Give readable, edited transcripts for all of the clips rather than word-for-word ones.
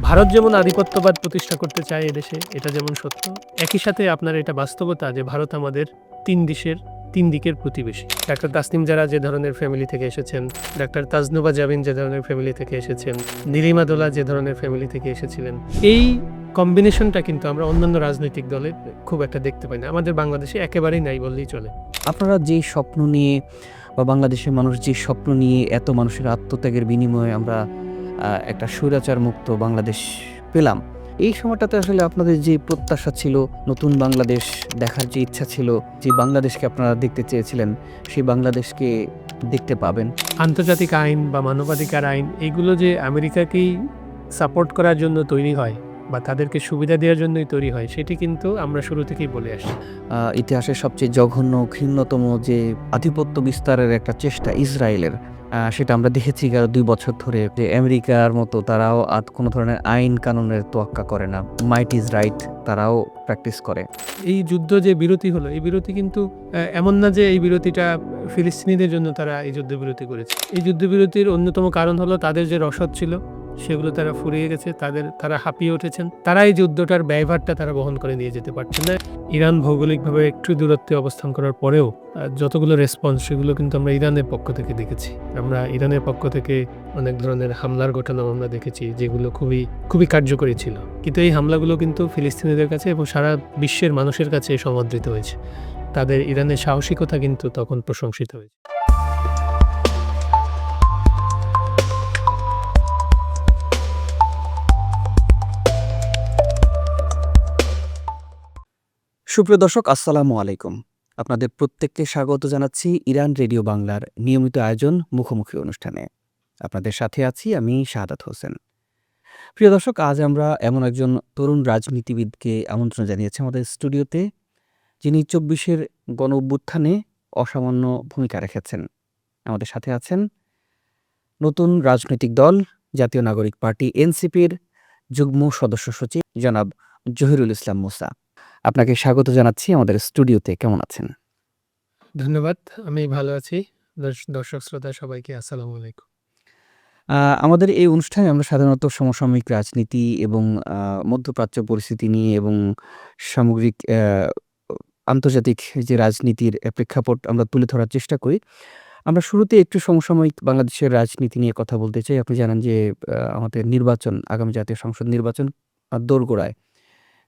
ভারত যেমন আধিপত্যবাদ প্রতিষ্ঠা করতে চায় এদেশে, এটা যেমন সত্য, একই সাথে আপনার এটা বাস্তবতা যে ভারত আমাদের তিন দিকের প্রতিবেশী। ডাক্তার তাসনিম জারা যে ধরনের ফ্যামিলি থেকে এসেছেন, ডাক্তার তাজনুবা জাবিন যে ধরনের ফ্যামিলি থেকে এসেছেন, নীলিমা দোলা যে ধরনের ফ্যামিলি থেকে এসেছিলেন, এই কম্বিনেশনটা কিন্তু আমরা অন্যান্য রাজনৈতিক দলে খুব একটা দেখতে পাই না। আমাদের বাংলাদেশে একেবারেই নাই বললেই চলে। আপনারা যে স্বপ্ন নিয়ে বা বাংলাদেশের মানুষ যে স্বপ্ন নিয়ে এত মানুষের আত্মত্যাগের বিনিময়ে আমরা একটা স্বৈরাচার মুক্ত বাংলাদেশ পেলাম, এই সময়টাতে আসলে আপনাদের যে প্রত্যাশা ছিল, নতুন বাংলাদেশ দেখার যে ইচ্ছা ছিল, যে বাংলাদেশকে আপনারা দেখতে চেয়েছিলেন, সেই বাংলাদেশকে দেখতে পাবেন? আন্তর্জাতিক আইন বা মানবাধিকার আইন এগুলো যে আমেরিকাকেই সাপোর্ট করার জন্য তৈরি হয় বা তাদেরকে সুবিধা দেওয়ার জন্যই তৈরি হয়, সেটি কিন্তু আমরা শুরু থেকেই বলে আসছি। ইতিহাসের সবচেয়ে জঘন্য ঘৃণ্যতম যে আধিপত্য বিস্তারের একটা চেষ্টা ইসরায়েলের, সেটা আমরা দেখেছি গেল ২ বছর ধরে, যে আমেরিকার মতো তারাও কোনো ধরনের আইন কানুনের তোয়াক্কা করে না। মাইট ইজ রাইট তারাও প্র্যাকটিস করে। এই যুদ্ধ যে বিরতি হলো, এই বিরতি কিন্তু এমন না যে এই বিরতিটা ফিলিস্তিনিদের জন্য তারা এই যুদ্ধবিরতি করেছে। এই যুদ্ধবিরতির অন্যতম কারণ হলো তাদের যে রসদ ছিল সেগুলো তারা ফুরিয়ে গেছে, তারা হাঁপিয়ে উঠেছেন। তারা এই যুদ্ধটার ব্যয়ভারটা তারা বহন করে নিয়ে যেতে পারছেন না। ইরান ভৌগোলিকভাবে একটু দূরত্বে অবস্থান করার পরেও যতগুলো রেসপন্স সেগুলো কিন্তু আমরা ইরানের পক্ষ থেকে দেখেছি। আমরা ইরানের পক্ষ থেকে অনেক ধরনের হামলার ঘটনাও আমরা দেখেছি, যেগুলো খুবই খুবই কার্যকরী ছিল। কিন্তু এই হামলাগুলো কিন্তু ফিলিস্তিনিদের কাছে এবং সারা বিশ্বের মানুষের কাছে সমাদৃত হয়েছে। তাদের ইরানের সাহসিকতা কিন্তু তখন প্রশংসিত হয়েছে। সুপ্রিয় দর্শক, আসসালামু আলাইকুম। আপনাদের প্রত্যেককে স্বাগত জানাচ্ছি ইরান রেডিও বাংলার নিয়মিত আয়োজন মুখোমুখি অনুষ্ঠানে। আপনাদের সাথে আছি আমি শাহাদাত হোসেন। প্রিয় দর্শক, আজ আমরা এমন একজন তরুণ রাজনীতিবিদকে আমন্ত্রণ জানিয়েছি আমাদের স্টুডিওতে, যিনি ২৪-এর গণঅভ্যুত্থানে অসামান্য ভূমিকা রেখেছেন। আমাদের সাথে আছেন নতুন রাজনৈতিক দল জাতীয় নাগরিক পার্টি এনসিপির যুগ্ম সদস্য সচিব জনাব জহিরুল ইসলাম মুসা। আপনাকে স্বাগত জানাচ্ছি আমাদের স্টুডিওতে। কেমন আছেন? ধন্যবাদ। আমি ভালো আছি। দর্শক শ্রোতা সবাইকে আসসালামু আলাইকুম। আমাদের এই অনুষ্ঠানে আমরা সাধারণত সমসাময়িক রাজনীতি এবং মধ্যপ্রাচ্য পরিস্থিতি নিয়ে এবং সামগ্রিক আন্তর্জাতিক যে রাজনীতির প্রেক্ষাপট আমরা তুলে ধরার চেষ্টা করি। আমরা শুরুতে একটু সমসাময়িক বাংলাদেশের রাজনীতি নিয়ে কথা বলতে চাই। আপনি জানেন যে আমাদের নির্বাচন, আগামী জাতীয় সংসদ নির্বাচন দোরগোড়ায়,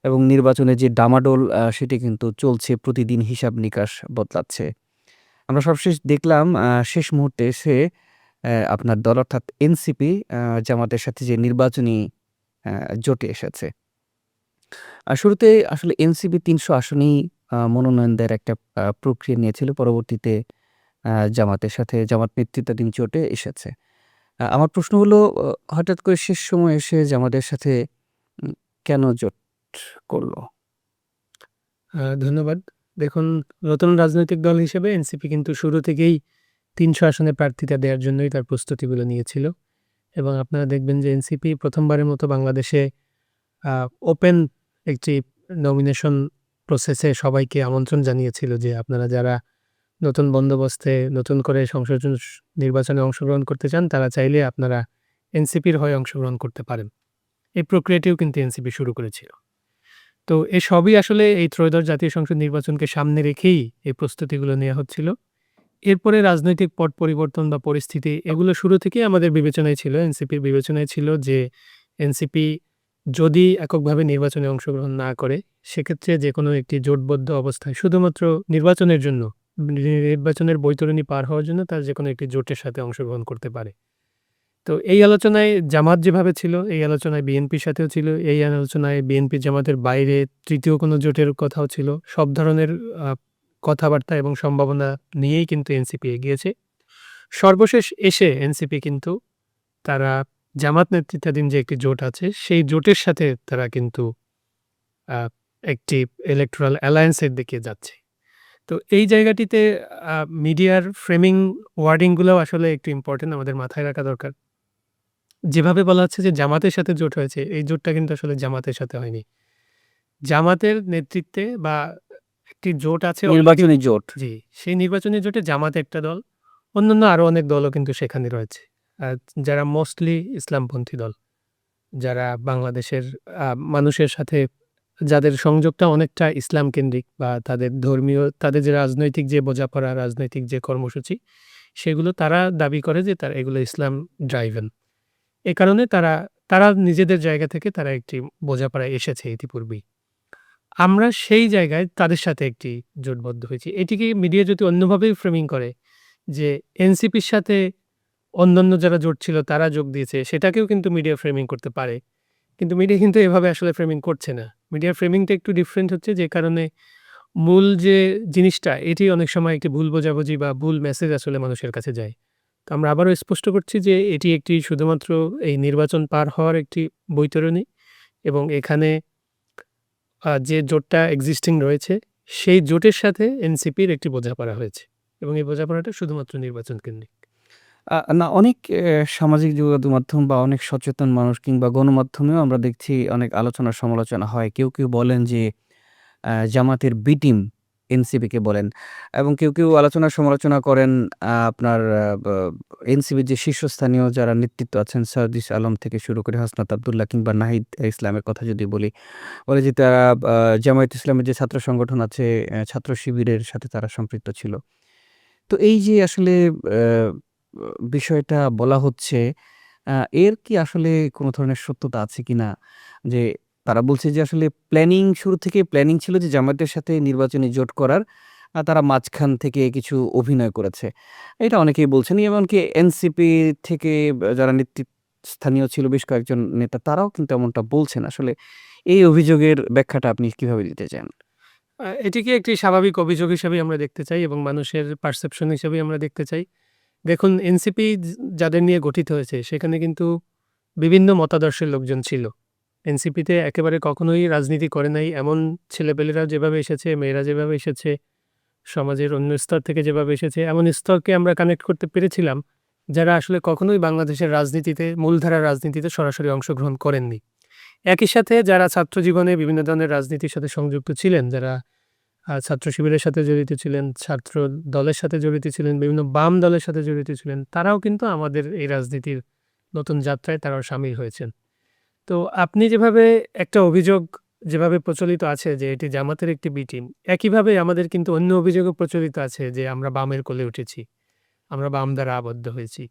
এবং নির্বাচনের যে ডামাডোল সেটি কিন্তু চলছে, প্রতিদিন হিসাব-নিকাশ বদলাচ্ছে। আমরা সবশেষ দেখলাম শেষ মুহূর্তে এসে আপনার দল অর্থাৎ এনসিপি জামাতের সাথে যে নির্বাচনী জোটে এসেছে। শুরুতে আসলে এনসিপি ৩০০ আসনেই মনোনয়ন দেওয়ার একটা প্রক্রিয়া নিয়েছিল। পরবর্তীতে জামাতের সাথে জামাত নেতৃত্বাধীন জোটে এসেছে। আমার প্রশ্ন হলো, হঠাৎ করে শেষ সময়ে এসে জামাতের সাথে কেন জোট করল? ধন্যবাদ। দেখুন, নতুন রাজনৈতিক দল হিসেবে এনসিপি কিন্তু শুরু থেকেই ৩০০ আসনে প্রার্থিতা দেওয়ার জন্যই তার প্রস্তুতিগুলো নিয়েছিল এবং আপনারা দেখবেন যে এনসিপি প্রথমবারের মতো বাংলাদেশে ওপেন একটি নমিনেশন প্রসেসে সবাইকে আমন্ত্রণ জানিয়েছিল যে আপনারা যারা নতুন বন্দোবস্তে নতুন করে সংসদ নির্বাচনে অংশগ্রহণ করতে চান, তারা চাইলে আপনারা এনসিপির হয়ে অংশগ্রহণ করতে পারেন। এই প্রক্রিয়াটিও কিন্তু এনসিপি শুরু করেছিল। তো সবই আসলে এই ত্রয়োদশ জাতীয় সংসদ নির্বাচনকে সামনে রেখেই এই প্রস্তুতিগুলো নেওয়া হচ্ছিল। এরপরে রাজনৈতিক পট পরিবর্তন বা পরিস্থিতি এগুলো শুরু থেকেই আমাদের বিবেচনায় ছিল, এনসিপির বিবেচনায় ছিল যে এনসিপি যদি এককভাবে নির্বাচনে অংশগ্রহণ না করে, সেক্ষেত্রে যেকোনো একটি জোটবদ্ধ অবস্থায় শুধুমাত্র নির্বাচনের জন্য, নির্বাচনের বৈতরণী পার হওয়ার জন্য তারা যেকোনো একটি জোটের সাথে অংশগ্রহণ করতে পারে। তো এই আলোচনায় জামাত যেভাবে ছিল, এই আলোচনায় বিএনপির সাথেও ছিল, এই আলোচনায় বিএনপি জামাতের বাইরে তৃতীয় কোনো জোটের কথাও ছিল। সব ধরনের কথাবার্তা এবং সম্ভাবনা নিয়েই কিন্তু এনসিপি এগিয়েছে। সর্বশেষ এসে এনসিপি কিন্তু তারা জামাত নেতৃত্বাধীন যে একটি জোট আছে, সেই জোটের সাথে তারা কিন্তু একটি ইলেকটোরাল অ্যালায়েন্সের দিকে যাচ্ছে। তো এই জায়গাটিতে মিডিয়ার ফ্রেমিং ওয়ার্ডিংগুলোও আসলে একটু ইম্পর্টেন্ট, আমাদের মাথায় রাখা দরকার। যেভাবে বলা হচ্ছে যে জামাতের সাথে জোট হয়েছে, এই জোটটা কিন্তু আসলে জামাতের সাথে হয়নি। জামাতের নেতৃত্বে বা একটি জোট আছে নির্বাচনী জোট। জি, সেই নির্বাচনী জোটে জামাত একটা দল, অন্যান্য আরও অনেক দলও কিন্তু সেখানে রয়েছে, যারা মোস্টলি ইসলামপন্থী দল। যারা বাংলাদেশের মানুষের সাথে যাদের সংযোগটা অনেকটা ইসলাম কেন্দ্রিক বা তাদের ধর্মীয় তাদের যে রাজনৈতিক যে বোঝাপড়া, রাজনৈতিক যে কর্মসূচি সেগুলো তারা দাবি করে যে তারা এগুলো ইসলাম ড্রাইভেন। এ কারণে তারা নিজেদের জায়গা থেকে তারা একটি বোঝাপড়ায় এসেছে ইতিপূর্বেই। আমরা সেই জায়গায় তাদের সাথে একটি জোটবদ্ধ হয়েছি। এটিকে মিডিয়া যদি অন্যভাবেই ফ্রেমিং করে যে এনসিপির সাথে অন্যান্য যারা জোট ছিল তারা যোগ দিয়েছে, সেটাকেও কিন্তু মিডিয়া ফ্রেমিং করতে পারে। কিন্তু মিডিয়া কিন্তু এভাবে আসলে ফ্রেমিং করছে না। মিডিয়ার ফ্রেমিংটা একটু ডিফারেন্ট হচ্ছে, যে কারণে মূল যে জিনিসটা এটি অনেক সময় একটি ভুল বোঝাবুঝি বা ভুল মেসেজ আসলে মানুষের কাছে যায়। তো আমরা আবারও স্পষ্ট করছি যে এটি একটি শুধুমাত্র এই নির্বাচন পার হওয়ার একটি বৈতরণী, এবং এখানে যে জোটটা এক্সিস্টিং রয়েছে সেই জোটের সাথে এনসিপির একটি বোঝাপড়া হয়েছে, এবং এই বোঝাপড়াটা শুধুমাত্র নির্বাচন কেন্দ্রিক। না অনেক সামাজিক যোগাযোগ মাধ্যম বা অনেক সচেতন মানুষ কিংবা গণমাধ্যমেও আমরা দেখছি অনেক আলোচনা সমালোচনা হয়। কেউ বলেন যে জামাতের বি টিম এনসিপিকে বলেন এবং কেউ আলোচনা সমালোচনা করেন আপনার এনসিপির যে শীর্ষস্থানীয় যারা নেতৃত্ব আছেন সার্জিস আলম থেকে শুরু করে হাসনাত আব্দুল্লাহ কিংবা নাহিদ ইসলামের কথা যদি বলি, বলে যে তারা জামায়াত ইসলামের যে ছাত্র সংগঠন আছে ছাত্র শিবিরের সাথে তারা সম্পৃক্ত ছিল। তো এই যে আসলে বিষয়টা বলা হচ্ছে, আ এর কি আসলে কোনো ধরনের সত্যতা আছে কিনা? যে তারা বলছে যে আসলে শুরু থেকেই প্ল্যানিং ছিল যে জামায়াতের সাথে নির্বাচনী জোট করার। তারা মাঝখান থেকে কিছু অভিনয় করেছে। এটা অনেকেই বলছেন। এমনকি এনসিপি থেকে যারা স্থানীয় ছিল বেশ কয়েকজন নেতা তারাও কিন্তু এমনটা বলছেন। আসলে এই অভিযোগের ব্যাখ্যাটা আপনি কিভাবে দিতে চান? এটিকে একটি স্বাভাবিক অভিযোগ হিসেবেই আমরা দেখতে চাই, এবং মানুষের পারসেপশন হিসেবেই আমরা দেখতে চাই। দেখুন, এনসিপি যাদের নিয়ে গঠিত হয়েছে সেখানে কিন্তু বিভিন্ন মতাদর্শের লোকজন ছিল। এনসিপিতে একেবারে কখনোই রাজনীতি করে নাই এমন ছেলেপেলেরা যেভাবে এসেছে, মেয়েরা যেভাবে এসেছে, সমাজের অন্য স্তর থেকে যেভাবে এসেছে, এমন স্তরকে আমরা কানেক্ট করতে পেরেছিলাম যারা আসলে কখনোই বাংলাদেশের রাজনীতিতে, মূলধারার রাজনীতিতে সরাসরি অংশগ্রহণ করেননি। একই সাথে যারা ছাত্র জীবনে বিভিন্ন ধরনের রাজনীতির সাথে সংযুক্ত ছিলেন, যারা ছাত্র শিবিরের সাথে জড়িত ছিলেন, ছাত্র দলের সাথে জড়িত ছিলেন, বিভিন্ন বাম দলের সাথে জড়িত ছিলেন, তারাও কিন্তু আমাদের এই রাজনীতির নতুন যাত্রায় তারাও শামিল হয়েছেন। তো আপনি যেভাবে একটা অভিযোগ যেভাবে প্রচলিত আছে যে এটি জামাতের একটি বি টিম, একইভাবে আমাদের কিন্তু অন্য অভিযোগও প্রচলিত আছে যে আমরা বামের কোলে উঠেছি, আমরা বাম দ্বারা আবদ্ধ হয়েছি।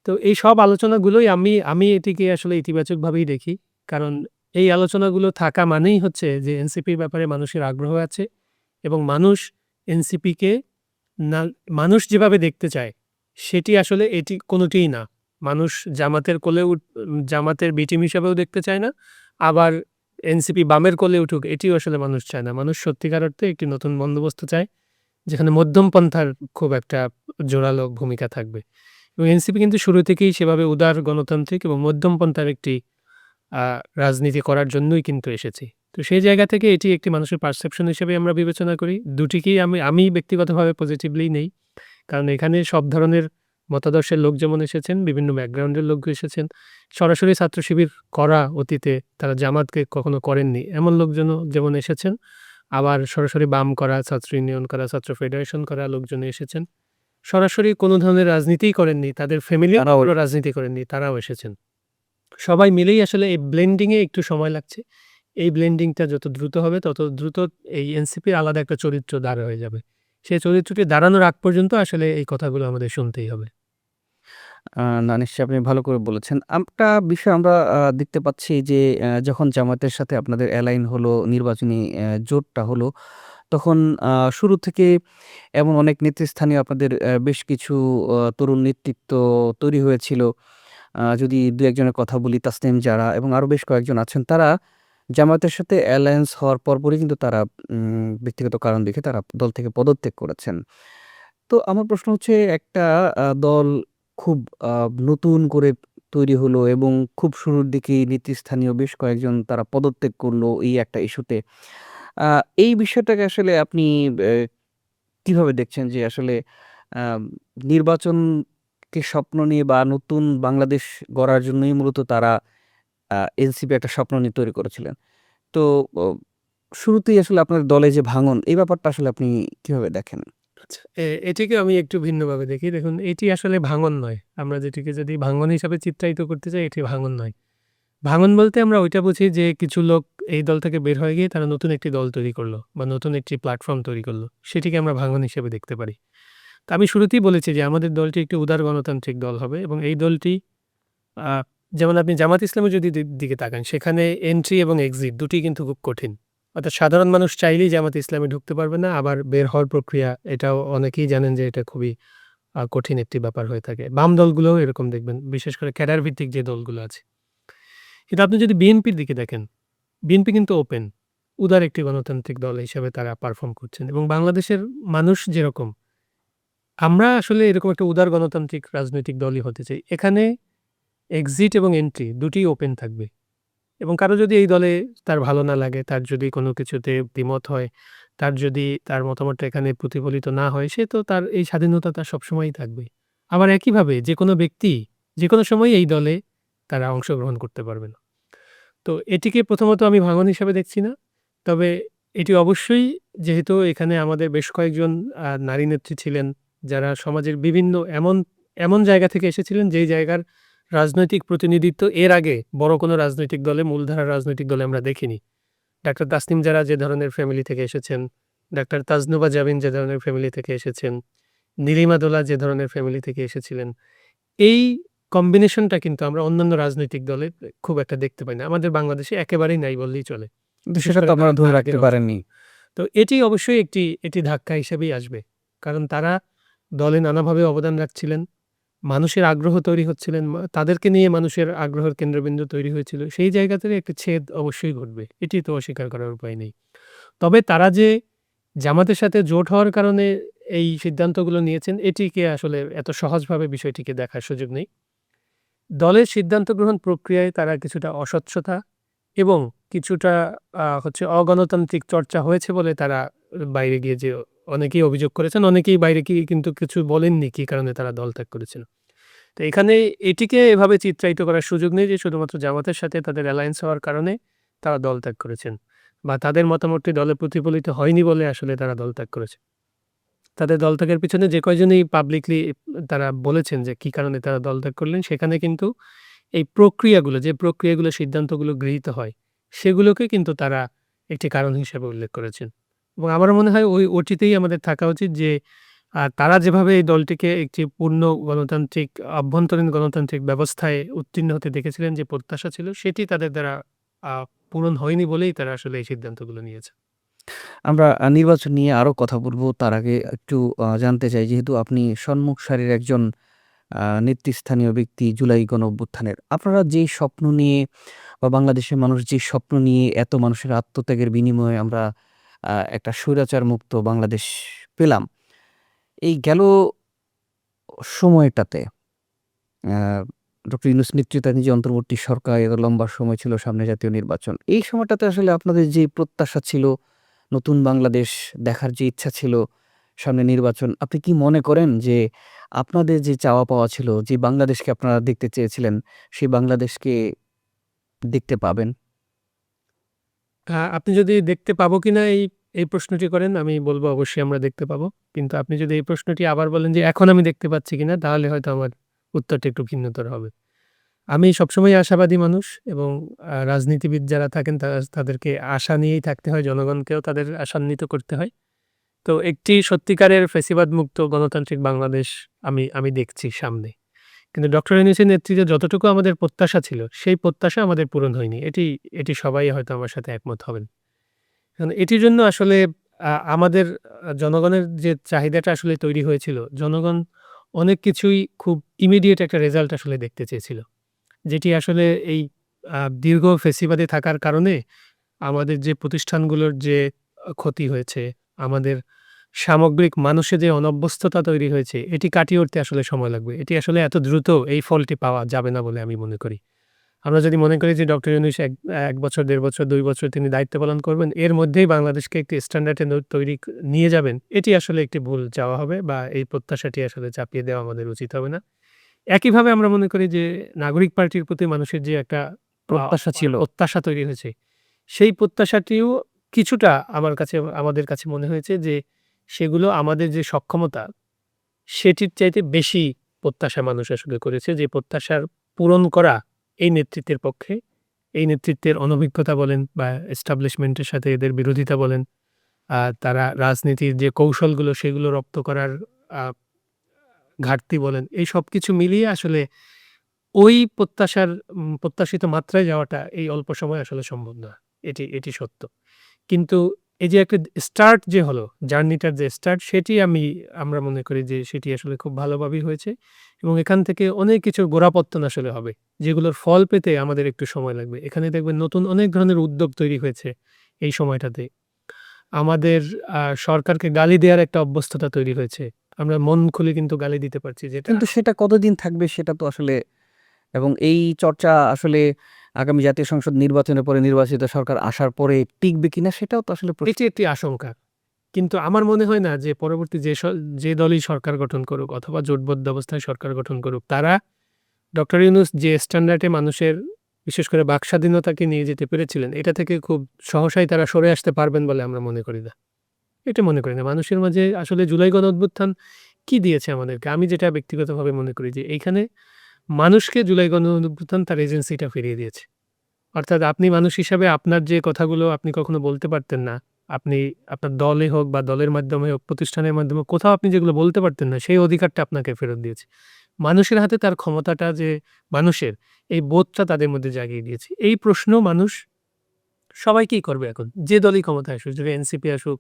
তো এই সব আলোচনাগুলোই আমি আমি এটিকে আসলে ইতিবাচকভাবেই দেখি। কারণ এই আলোচনাগুলো থাকা মানেই হচ্ছে যে এনসিপির ব্যাপারে মানুষের আগ্রহ আছে, এবং মানুষ এনসিপিকে না, মানুষ যেভাবে দেখতে চায় সেটি আসলে এটি কোনোটিই না। মানুষ জামাতের কোলে জামাতের বি টিম হিসাবেও দেখতে চায় না। আবার এনসিপি বামের কোলে উঠুক এটিও আসলে মানুষ চায় না। মানুষ সত্যিকার অর্থে একটি নতুন বন্দোবস্ত চায়, যেখানে মধ্যমপন্থার খুব একটা জোরালো ভূমিকা থাকবে। এবং এনসিপি কিন্তু শুরু থেকেই সেভাবে উদার গণতান্ত্রিক এবং মধ্যমপন্থার একটি রাজনীতি করার জন্যই কিন্তু এসেছি। তো সেই জায়গা থেকে এটি একটি মানুষের পারসেপশন হিসেবে আমরা বিবেচনা করি। দুটিকেই আমি ব্যক্তিগতভাবে পজিটিভলি নেই। কারণ এখানে সব ধরনের মতাদর্শের লোক যেমন এসেছেন, বিভিন্ন ব্যাকগ্রাউন্ডের লোক এসেছেন। সরাসরি ছাত্র শিবির করা অতীতে তারা জামাতকে কখনো করেননি এমন লোকজনও যেমন এসেছেন। আবার সরাসরি বাম করা, ছাত্র ইউনিয়ন করা, ছাত্র ফেডারেশন করা লোকজন এসেছেন। সরাসরি কোনো ধরনের রাজনীতিই করেননি, তাদের ফ্যামিলিও রাজনীতি করেননি, তারাও এসেছেন। সবাই মিলেই আসলে এই ব্লেন্ডিং এ একটু সময় লাগছে। এই ব্লেন্ডিংটা যত দ্রুত হবে তত দ্রুত এই এনসিপির আলাদা একটা চরিত্র দাঁড় হয়ে যাবে। সেই চরিত্রটি দাঁড়ানোর আগ পর্যন্ত আসলে এই কথাগুলো আমাদের শুনতেই হবে। না নিশ্চয়ই আপনি ভালো করে বলেছেন। একটা বিষয় আমরা দেখতে পাচ্ছি যে যখন জামায়াতের সাথে আপনাদের অ্যালাইন হলো, নির্বাচনী জোটটা হলো, তখন শুরু থেকে এমন অনেক নেতৃস্থানীয় আপনাদের বেশ কিছু তরুণ নেতৃত্ব তৈরি হয়েছিল। যদি ২-১ জনের কথা বলি, তাসনিম জারা এবং আরো বেশ কয়েকজন আছেন। তারা জামায়াতের সাথে অ্যালায়েন্স হওয়ার পরপরই কিন্তু তারা ব্যক্তিগত কারণ দেখে তারা দল থেকে পদত্যাগ করেছেন। তো আমার প্রশ্ন হচ্ছে একটা দল খুব আ নতুন করে তৈরি হলো এবং খুব শুরুর দিকেই নেতৃস্থানীয় বেশ কয়েকজন তারা পদত্যাগ করলো এই একটা ইস্যুতে। আ এই বিষয়টাকে আসলে আপনি এ কিভাবে দেখছেন যে আসলে আম নির্বাচনকে স্বপ্ন নিয়ে বা নতুন বাংলাদেশ গড়ার জন্যই মূলত তারা এনসিপি একটা স্বপ্ন নিয়ে তৈরি করেছিলেন। তো ও শুরুতেই আসলে আপনার দলে যে ভাঙন এই ব্যাপারটা আসলে আপনি কিভাবে দেখেন? আচ্ছা, এটিকে আমি একটু ভিন্নভাবে দেখি। দেখুন, এটি আসলে ভাঙন নয়। আমরা যেটিকে যদি ভাঙন হিসাবে চিত্রায়িত করতে চাই, এটি ভাঙন নয়। ভাঙন বলতে আমরা ওইটা বুঝি যে কিছু লোক এই দল থেকে বের হয়ে গিয়ে তারা নতুন একটি দল তৈরি করলো বা নতুন একটি প্ল্যাটফর্ম তৈরি করলো। সেটিকে আমরা ভাঙন হিসেবে দেখতে পারি। তো আমি শুরুতেই বলেছি যে আমাদের দলটি একটি উদার গণতান্ত্রিক দল হবে এবং এই দলটি আ যেমন আপনি জামাত ইসলামের যদি দিকে তাকান সেখানে এন্ট্রি এবং এক্সিট দুটিই কিন্তু খুব কঠিন। অর্থাৎ সাধারণ মানুষ চাইলেই জামাত ইসলামে ঢুকতে পারবে না। আবার বের হওয়ার প্রক্রিয়া এটাও অনেকেই জানেন যে এটা খুবই কঠিন একটি ব্যাপার হয়ে থাকে। বাম দলগুলোও এরকম দেখবেন। বিশেষ করে ক্যাডার ভিত্তিক যে দলগুলো আছে। কিন্তু আপনি যদি বিএনপির দিকে দেখেন, বিএনপি কিন্তু ওপেন। উদার একটি গণতান্ত্রিক দল হিসেবে তারা পারফর্ম করছেন এবং বাংলাদেশের মানুষ যেরকম, আমরা আসলে এরকম একটা উদার গণতান্ত্রিক রাজনৈতিক দলই হতে চাই। এখানে এক্সিট এবং এন্ট্রি দুটিই ওপেন থাকবে এবং কারো যদি এই দলে তার ভালো না লাগে, তার যদি কোনো কিছুতে দ্বিমত হয়, তার যদি তার মতামতটা এখানে প্রতিফলিত না হয়, সে তো তার এই স্বাধীনতা তার সবসময়ই থাকবে। আবার একইভাবে যেকোনো ব্যক্তি যেকোনো সময়ই এই দলে তারা অংশগ্রহণ করতে পারবেন। তো এটিকে প্রথমত আমি ভাঙন হিসাবে দেখছি না। তবে এটি অবশ্যই যেহেতু এখানে আমাদের বেশ কয়েকজন নারী নেত্রী ছিলেন, যারা সমাজের বিভিন্ন এমন জায়গা থেকে এসেছিলেন, যেই জায়গার রাজনৈতিক প্রতিনিধিত্ব এর আগে বড় কোনো রাজনৈতিক দলে, মূলধারার রাজনৈতিক দলে আমরা দেখিনি। ডাক্তার তাসনিম জারা যে ধরনের ফ্যামিলি থেকে এসেছেন, ডাক্তার তাজনুবা জাবিন যে ধরনের ফ্যামিলি থেকে এসেছেন, নীলিমা দোলা যে ধরনের ফ্যামিলি থেকে এসেছিলেন, এই কম্বিনেশনটা কিন্তু আমরা অন্যান্য রাজনৈতিক দলে খুব একটা দেখতে পাই না। আমাদের বাংলাদেশে একেবারেই নাই বললেই চলে। কিন্তু বিশেষ সেটা তো করে আপনারা ধরে রাখতে নারীদের অংশ। পারেননি। তো এটি অবশ্যই একটি ধাক্কা হিসেবেই আসবে। কারণ তারা দলে নানাভাবে অবদান রাখছিলেন। মানুষের আগ্রহ তৈরি হচ্ছিলেন। তাদেরকে নিয়ে মানুষের আগ্রহের কেন্দ্রবিন্দু তৈরি হয়েছিল। সেই জায়গা থেকে একটা ছেদ অবশ্যই ঘটবে। এটি তো অস্বীকার করার উপায় নেই। তবে তারা যে জামাতের সাথে জোট হওয়ার কারণে এই সিদ্ধান্তগুলো নিয়েছেন, এটিকে আসলে এত সহজভাবে বিষয়টিকে দেখার সুযোগ নেই। দলের সিদ্ধান্ত গ্রহণ প্রক্রিয়ায় তারা কিছুটা অস্বচ্ছতা এবং কিছুটা হচ্ছে অগণতান্ত্রিক চর্চা হয়েছে বলে তারা বাইরে গিয়ে যে অনেকেই অভিযোগ করেছেন, অনেকেই বাইরে গিয়ে কিন্তু কিছু বলেননি কি কারণে তারা দল ত্যাগ করেছেন। তো এখানে এটিকে এভাবে চিত্রায়িত করার সুযোগ নেই যে শুধুমাত্র জামাতের সাথে তাদের অ্যালায়েন্স হওয়ার কারণে তারা দল ত্যাগ করেছেন বা তাদের মতামতটি দলে প্রতিফলিত হয়নি বলে আসলে তারা দল ত্যাগ করেছে। তাদের দল ত্যাগের পিছনে যে কয়জনই পাবলিকলি তারা বলেছেন যে কি কারণে তারা দল ত্যাগ করলেন, সেখানে কিন্তু এই প্রক্রিয়াগুলো, যে প্রক্রিয়াগুলো সিদ্ধান্তগুলো গৃহীত হয়, সেগুলোকে কিন্তু তারা একটি কারণ হিসেবে উল্লেখ করেছেন। এবং আমারও মনে হয় ওটিতেই আমাদের থাকা উচিত যে তারা যেভাবে এই দলটিকে একটি পূর্ণ গণতান্ত্রিক অভ্যন্তরীণ গণতান্ত্রিক ব্যবস্থায় উত্তীর্ণ হতে দেখেছিলেন, যে প্রত্যাশা ছিল সেটি তাদের দ্বারা আ পূরণ হয়নি বলেই তারা আসলে এই সিদ্ধান্তগুলো নিয়েছে। আমরা নির্বাচন নিয়ে আরো কথা বলব। তার আগে একটু জানতে চাই, যেহেতু আপনি সম্মুখ সারির একজন নেতৃস্থানীয় ব্যক্তি জুলাই গণঅভ্যুত্থানের। আপনারা যেই স্বপ্ন নিয়ে বা বাংলাদেশের মানুষ যে স্বপ্ন নিয়ে এত মানুষের আত্মত্যাগের বিনিময়ে আমরা একটা স্বৈরাচার মুক্ত বাংলাদেশ পেলাম। এই গেল সময়টাতে আ ডক্টর ইউনূস নেতৃত্বাধীন যে অন্তর্বর্তী সরকার, এত লম্বা সময় ছিল, সামনে জাতীয় নির্বাচন। এই সময়টাতে আসলে আপনাদের যে প্রত্যাশা ছিল, নতুন বাংলাদেশ দেখার যে ইচ্ছা ছিল, সামনে নির্বাচন। আপনি কি মনে করেন যে আপনাদের যে চাওয়া পাওয়া ছিল, যে বাংলাদেশকে আপনারা দেখতে চেয়েছিলেন, সেই বাংলাদেশকে দেখতে পাবেন? আপনি যদি দেখতে পাবো কিনা এই প্রশ্নটি করেন, আমি বলব অবশ্যই আমরা দেখতে পাবো। কিন্তু আপনি যদি এই প্রশ্নটি আবার বলেন যে এখন আমি দেখতে পাচ্ছি কিনা, তাহলে হয়তো আমার উত্তরটা একটু ভিন্নতর হবে। আমি সবসময়ই আশাবাদী মানুষ এবং রাজনীতিবিদ যারা থাকেন তাদেরকে আশা নিয়েই থাকতে হয়, জনগণকেও তাদের আশান্বিত করতে হয়। তো একটি সত্যিকারের ফ্যাসিবাদ মুক্ত গণতান্ত্রিক বাংলাদেশ আমি দেখছি সামনে। কিন্তু ডক্টর ইউনূসের নেতৃত্বে যতটুকু আমাদের প্রত্যাশা ছিল, সেই প্রত্যাশা আমাদের পূরণ হয়নি। এটি সবাই হয়তো আমার সাথে একমত হবেন। এখন এটির জন্য আসলে আমাদের জনগণের যে চাহিদাটা আসলে তৈরি হয়েছিল, জনগণ অনেক কিছুই খুব ইমিডিয়েট একটা রেজাল্ট আসলে দেখতে চেয়েছিল। যেটি আসলে এই দীর্ঘ ফ্যাসিবাদে থাকার কারণে আমাদের যে প্রতিষ্ঠানগুলোর যে ক্ষতি হয়েছে, আমাদের সামগ্রিক মানুষে যে অনভ্যস্ততা তৈরি হয়েছে, এটি কাটিয়ে উঠতে আসলে সময় লাগবে। এটি আসলে এত দ্রুত এই ফলটি পাওয়া যাবে না বলে আমি মনে করি। আমরা যদি মনে করি যে ডক্টর ইউনূস ১ বছর, ১.৫ বছর, ২ বছর তিনি দায়িত্ব পালন করবেন, এর মধ্যেই বাংলাদেশকে একটি স্ট্যান্ডার্ড এ তৈরি নিয়ে যাবেন, এটি আসলে একটি ভুল চাওয়া হবে বা এই প্রত্যাশাটি আসলে চাপিয়ে দেওয়া আমাদের উচিত হবে না। একইভাবে আমরা মনে করি যে নাগরিক পার্টির প্রতি মানুষের যে একটা প্রত্যাশা ছিল। প্রত্যাশা তৈরি হয়েছে, সেই প্রত্যাশাটিও কিছুটা আমাদের কাছে মনে হয়েছে যে সেগুলো আমাদের যে সক্ষমতা, সেটির চাইতে বেশি প্রত্যাশা মানুষ আসলে করেছে। যে প্রত্যাশার পূরণ করা এই নেতৃত্বের পক্ষে এই নেতৃত্বের অনভিজ্ঞতা বলেন বা এস্টাবলিশমেন্টের সাথে এদের বিরোধিতা বলেন, তারা রাজনীতির যে কৌশলগুলো সেগুলো রপ্ত করার আ ঘাটতি বলেন, এই সবকিছু মিলিয়ে আসলে ওই প্রত্যাশিত মাত্রায় যাওয়াটা এই অল্প সময়ে আসলে সম্ভব না। এটি সত্য। কিন্তু এই যে একটা স্টার্ট যে হলো, জার্নিটার যে স্টার্ট আমরা মনে করি যে সেটি আসলে খুব ভালোভাবেই হয়েছে এবং এখান থেকে অনেক কিছুর গোড়াপত্তন আসলে হবে। যেগুলোর ফল পেতে আমাদের একটু সময় লাগবে। এখানে দেখবেন নতুন অনেক ধরনের উদ্যোগ তৈরি হয়েছে এই সময়টাতে। আমাদের সরকারকে গালি দেওয়ার একটা অভ্যস্ততা তৈরি হয়েছে। আমরা মন খুলে কিন্তু গালি দিতে পারছি, যেটা কিন্তু সেটা কতদিন থাকবে সেটা তো আসলে, এবং এই চর্চা আসলে আগামী জাতীয় সংসদ নির্বাচনের পরে নির্বাচিত সরকার আসার পরে টিকবে কিনা সেটাও তো আসলে এটি একটি আশঙ্কা। কিন্তু আমার মনে হয় না যে পরবর্তী যে দলই সরকার গঠন করুক অথবা জোটবদ্ধ অবস্থায় সরকার গঠন করুক, তারা ডক্টর ইউনূস যে স্ট্যান্ডার্ডে মানুষের বিশেষ করে বাকস্বাধীনতাকে নিয়ে যেতে পেরেছিলেন, এটা থেকে খুব সহসাই তারা সরে আসতে পারবেন বলে আমরা মনে করি না। এটা মনে করি না। মানুষের মাঝে আসলে জুলাই গণঅভ্যুত্থান কি দিয়েছে আমাদেরকে? আমি যেটা ব্যক্তিগতভাবে মনে করি যে এইখানে মানুষকে জুলাই গণঅভ্যুত্থান তার এজেন্সিটা ফিরিয়ে দিয়েছে। অর্থাৎ আপনি মানুষ হিসাবে আপনার যে কথাগুলো আপনি কখনো বলতে পারতেন না, আপনি আপনার দলে হোক বা দলের মাধ্যমে হোক, প্রতিষ্ঠানের মাধ্যমে কোথাও আপনি যেগুলো বলতে পারতেন না, সেই অধিকারটা আপনাকে ফেরত দিয়েছে। মানুষের হাতে তার ক্ষমতাটা যে মানুষের, এই বোধটা তাদের মধ্যে জাগিয়ে দিয়েছে। এই প্রশ্ন মানুষ সবাইকেই করবে এখন। যে দলই ক্ষমতায় আসুক, যদি এনসিপি আসুক,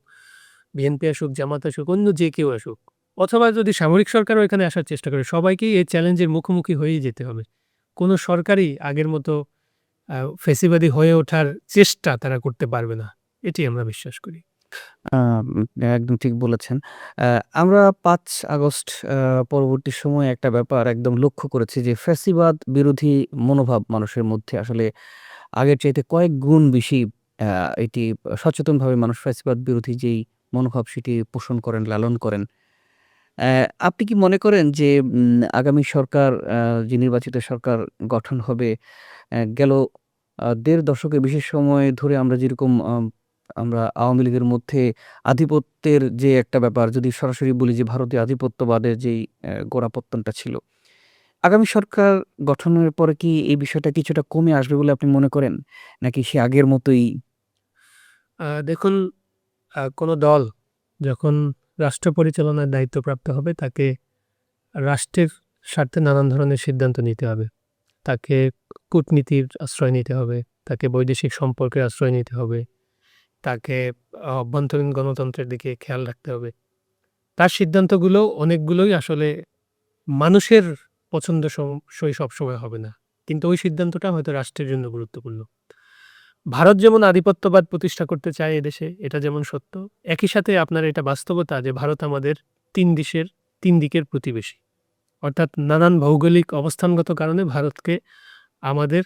বিএনপি আসুক, জামাত আসুক, অন্য যে কেউ আসুক, অথবা যদি সামরিক সরকারও এখানে আসার চেষ্টা করে, সবাইকেই এই চ্যালেঞ্জের মুখোমুখি হয়েই যেতে হবে। কোনো সরকারই আগের মতো ফ্যাসিবাদী হয়ে ওঠার চেষ্টা তারা করতে পারবে না। এটি আমরা বিশ্বাস করি। আম একদম ঠিক বলেছেন। আ আমরা ৫ আগস্ট পরবর্তী সময়ে একটা ব্যাপার একদম লক্ষ্য করেছি যে ফ্যাসিবাদ বিরোধী মনোভাব মানুষের মধ্যে আসলে আগের চাইতে কয়েক গুণ বেশি আ এটি সচেতনভাবে মানুষ ফ্যাসিবাদ বিরোধী যেই মনোভাব সেটি পোষণ করেন, লালন করেন। আপনি কি মনে করেন যে আগামী সরকার, যে নির্বাচিত সরকার গঠন হবে, গেল ১.৫ দশকের বেশি সময় ধরে আমরা যেরকম আমরা আওয়ামী লীগের মধ্যে আধিপত্যের যে একটা ব্যাপার, যদি সরাসরি বলি যে ভারতীয় আধিপত্যবাদের যেই গোড়াপত্তনটা ছিল, আগামী সরকার গঠনের পরে কি এই বিষয়টা কিছুটা কমে আসবে বলে আপনি মনে করেন? নাকি সে আগের মতোই? দেখুন, কোনো দল যখন রাষ্ট্র পরিচালনার দায়িত্বপ্রাপ্ত হবে, তাকে রাষ্ট্রের স্বার্থে নানান ধরনের সিদ্ধান্ত নিতে হবে। তাকে কূটনীতির আশ্রয় নিতে হবে, তাকে বৈদেশিক সম্পর্কের আশ্রয় নিতে হবে, তাকে অভ্যন্তরীণ গণতন্ত্রের দিকে খেয়াল রাখতে হবে। তার সিদ্ধান্তগুলো অনেকগুলোই আসলে মানুষের পছন্দসই সবসময় হবে না। কিন্তু ওই সিদ্ধান্তটা হয়তো রাষ্ট্রের জন্য গুরুত্বপূর্ণ। ভারত যেমন আধিপত্যবাদ প্রতিষ্ঠা করতে চায় এদেশে, এটা যেমন সত্য। একই সাথে আপনার এটা বাস্তবতা যে ভারত আমাদের ৩ দিকের প্রতিবেশী। অর্থাৎ নানান ভৌগোলিক অবস্থানগত কারণে আমাদের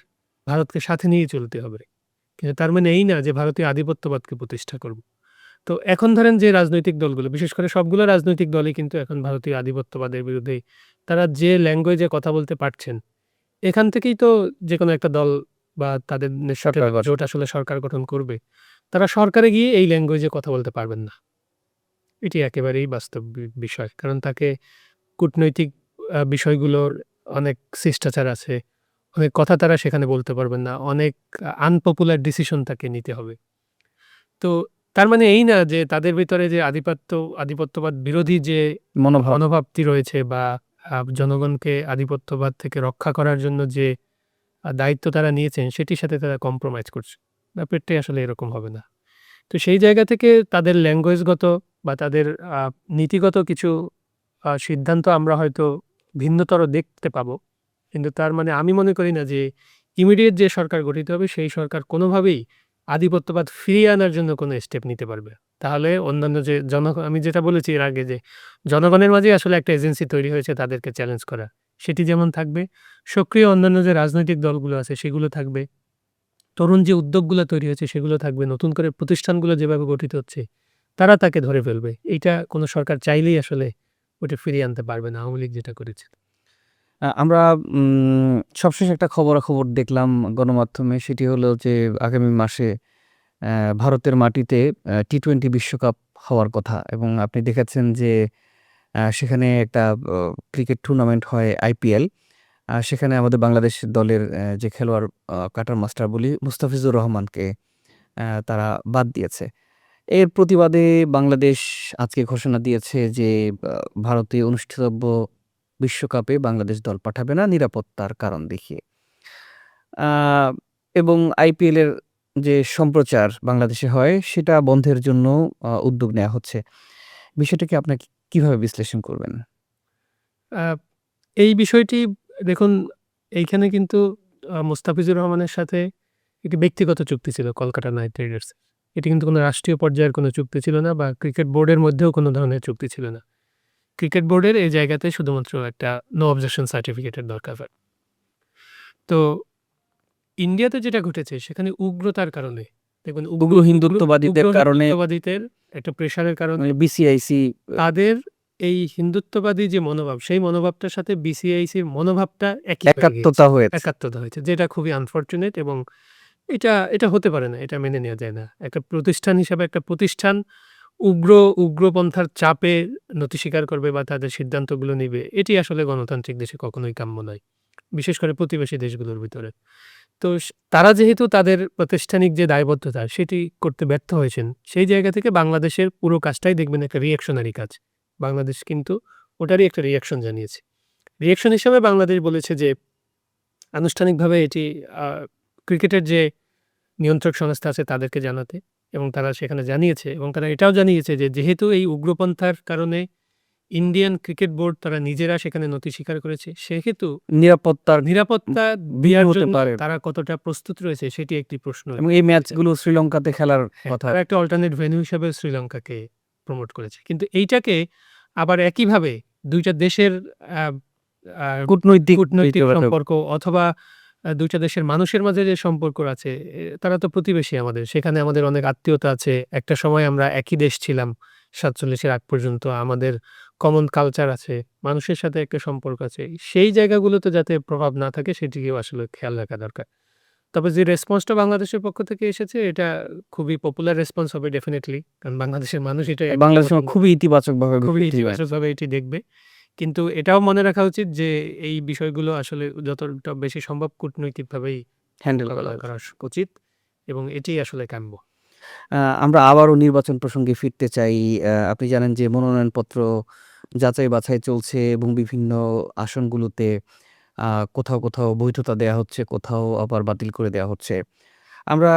ভারতকে সাথে নিয়ে চলতে হবে। কিন্তু তার মানে এই না যে ভারতীয় আধিপত্যবাদকে প্রতিষ্ঠা করব। তো এখন ধরেন যে রাজনৈতিক দলগুলো, বিশেষ করে সবগুলো রাজনৈতিক দলই কিন্তু এখন ভারতীয় আধিপত্যবাদের বিরুদ্ধেই। তারা যে ল্যাঙ্গুয়েজে কথা বলতে পারছেন, এখান থেকেই তো যেকোনো একটা দল বা তাদের নেতৃত্বে সরকার গঠন। জোট আসলে সরকার গঠন করবে। তারা সরকারে গিয়ে এই ল্যাঙ্গুয়েজে কথা বলতে পারবেন না। এটি একেবারেই বাস্তব বিষয়। কারণ তাকে কূটনৈতিক বিষয়গুলোর অনেক শিষ্টাচার আছে। অনেক কথা তারা সেখানে বলতে পারবেন না। অনেক আনপপুলার ডিসিশন তাকে নিতে হবে। তো তার মানে এই না যে তাদের ভেতরে যে আধিপত্যবাদ বিরোধী যে মনোভাব। মনোভাবটি রয়েছে বা জনগণকে আধিপত্যবাদ থেকে রক্ষা করার জন্য যে দায়িত্ব তারা নিয়েছেন সেটির সাথে তারা কম্প্রোমাইজ করছে। ব্যাপারটাই আসলে এরকম হবে না। তো সেই জায়গা থেকে তাদের ল্যাঙ্গুয়েজগত বা তাদের আ নীতিগত কিছু সিদ্ধান্ত আমরা হয়তো ভিন্নতর দেখতে পাবো। কিন্তু তার মানে আমি মনে করি না যে ইমিডিয়েট যে সরকার গঠিত হবে সেই সরকার কোনোভাবেই আধিপত্যবাদ ফিরিয়ে আনার জন্য কোনো স্টেপ নিতে পারবে। তাহলে অন্যান্য যে আমি যেটা বলেছি এর আগে যে জনগণের মাঝেই আসলে একটা এজেন্সি তৈরি হয়েছে তাদেরকে চ্যালেঞ্জ করা। সেটি যেমন থাকবে, সক্রিয় অন্যান্য যে রাজনৈতিক দলগুলো আছে সেগুলো থাকবে। তরুণ যে উদ্যোগগুলো তৈরি হয়েছে সেগুলো থাকবে। নতুন করে প্রতিষ্ঠানগুলো যেভাবে গঠিত হচ্ছে, তারা তাকে ধরে ফেলবে। এইটা কোনো সরকার চাইলেই আসলে ওটা ফিরিয়ে আনতে পারবে না, আওয়ামী লীগ যেটা করেছে। আমরা সবশেষ একটা খবরাখবর দেখলাম গণমাধ্যমে, সেটি হলো যে আগামী মাসে অ্যা ভারতের মাটিতে টি-20 বিশ্বকাপ হওয়ার কথা, এবং আপনি দেখেছেন যে সেখানে একটা ক্রিকেট টুর্নামেন্ট হয় আইপিএল। সেখানে আমাদের বাংলাদেশ দলের যে খেলোয়াড় কাটার মাস্টার বলি মুস্তাফিজুর রহমানকে তারা বাদ দিয়েছে। এর প্রতিবাদে বাংলাদেশ আজকে ঘোষণা দিয়েছে যে ভারতে অনুষ্ঠিতব্য বিশ্বকাপে বাংলাদেশ দল পাঠাবে না নিরাপত্তার কারণ দেখিয়ে। আ এবং আইপিএলের যে সম্প্রচার বাংলাদেশে হয় সেটা বন্ধের জন্য উদ্যোগ নেয়া হচ্ছে। বিষয়টাকে আপনাকে কিভাবে বিশ্লেষণ করবেন? আ এই বিষয়টি দেখুন, এইখানে কিন্তু মুস্তাফিজুর রহমানের সাথে একটি ব্যক্তিগত চুক্তি ছিল কলকাতা নাইট রাইডার্সের। এটি কিন্তু কোনো রাষ্ট্রীয় পর্যায়ের কোনো চুক্তি ছিল না বা ক্রিকেট বোর্ডের মধ্যেও কোনো ধরনের চুক্তি ছিল না। ক্রিকেট বোর্ডের এই জায়গাতে শুধুমাত্র একটা নো অবজেকশন সার্টিফিকেটের দরকার হয়। তো ইন্ডিয়াতে যেটা ঘটেছে সেখানে উগ্রতার কারণে দেখবেন উগ্র হিন্দুত্ববাদীদের কারণে হিন্দুত্ববাদীদের একটা প্রেশারের কারণে মানে বিসিআইসি তাদের এই হিন্দুত্ববাদী যে মনোভাব, সেই মনোভাবটার সাথে বিসিআইসির মনোভাবটা একই হয়ে গিয়েছে। একাত্মতা হয়েছে। একাত্মতা হয়েছে। যেটা খুবই আনফরচুনেট এবং এটা হতে পারে না। এটা মেনে নেওয়া যায় না। একটা প্রতিষ্ঠান হিসাবে একটা প্রতিষ্ঠান উগ্রপন্থার চাপে নতি স্বীকার করবে বা তাদের সিদ্ধান্তগুলো নিবে। এটি আসলে গণতান্ত্রিক দেশে কখনোই কাম্য নয়। বিশেষ করে প্রতিবেশী দেশগুলোর ভিতরে। তো তারা যেহেতু তাদের প্রাতিষ্ঠানিক যে দায়বদ্ধতা সেটি করতে ব্যর্থ হয়েছেন, সেই জায়গা থেকে বাংলাদেশের পুরো কাজটাই দেখবেন একটা রিঅ্যাকশনারি কাজ। বাংলাদেশ কিন্তু ওটারই একটা রিঅ্যাকশন জানিয়েছে। রিঅ্যাকশন হিসাবে বাংলাদেশ বলেছে যে আনুষ্ঠানিকভাবে এটি ক্রিকেটের যে নিয়ন্ত্রক সংস্থা আছে তাদেরকে জানাতে, এবং তারা সেখানে জানিয়েছে এবং তারা এটাও জানিয়েছে যে যেহেতু এই উগ্রপন্থার কারণে ইন্ডিয়ান ক্রিকেট বোর্ড তারা নিজেরা সেখানে নতি স্বীকার করেছে, সেহেতু নিরাপত্তা দেওয়ার হতে জন্য পারে। তারা কতটা প্রস্তুত রয়েছে সেটি একটি প্রশ্ন। এবং এই ম্যাচগুলো শ্রীলঙ্কাতে খেলার হ্যাঁ, কথা। তারা একটা অল্টারনেট ভেন্যু হিসেবে শ্রীলঙ্কাকে প্রমোট করেছে। কিন্তু এইটাকে আবার একইভাবে ২ টা দেশের আ আ কূটনৈতিক সম্পর্ক অথবা ২ টা দেশের মানুষের মাঝে যে সম্পর্ক আছে, তারা তো প্রতিবেশী আমাদের। সেখানে আমাদের অনেক আত্মীয়তা আছে। একটা সময় আমরা একই দেশ ছিলাম ৪৭ এর আগ পর্যন্ত। আমাদের কমন কালচার আছে। মানুষের সাথে একটা সম্পর্ক আছে। সেই জায়গাগুলোতে যাতে প্রভাব না থাকে সেটিকেও আসলে খেয়াল রাখা দরকার। তবে যে রেসপন্সটা বাংলাদেশের পক্ষ থেকে এসেছে এটা খুবই পপুলার রেসপন্স হবে ডেফিনিটলি। কারণ বাংলাদেশের মানুষ এটা বাংলাদেশ খুবই ইতিবাচকভাবে খুবই দেখবে। ইতিবাচকভাবে এটি দেখবে। কিন্তু এটাও মনে রাখা উচিত যে এই বিষয়গুলো আসলে যতটা বেশি সম্ভব কূটনৈতিকভাবেই হ্যান্ডেল করা উচিত এবং এটিই আসলে কাম্য। আমরা আবারও নির্বাচন প্রসঙ্গে ফিরতে চাই। আপনি জানেন যে মনোনয়নপত্র যাচাই-বাছাই চলছে এবং বিভিন্ন আসনগুলোতে আ কোথাও বৈধতা দেয়া হচ্ছে, কোথাও আবার বাতিল করে দেয়া হচ্ছে। আমরা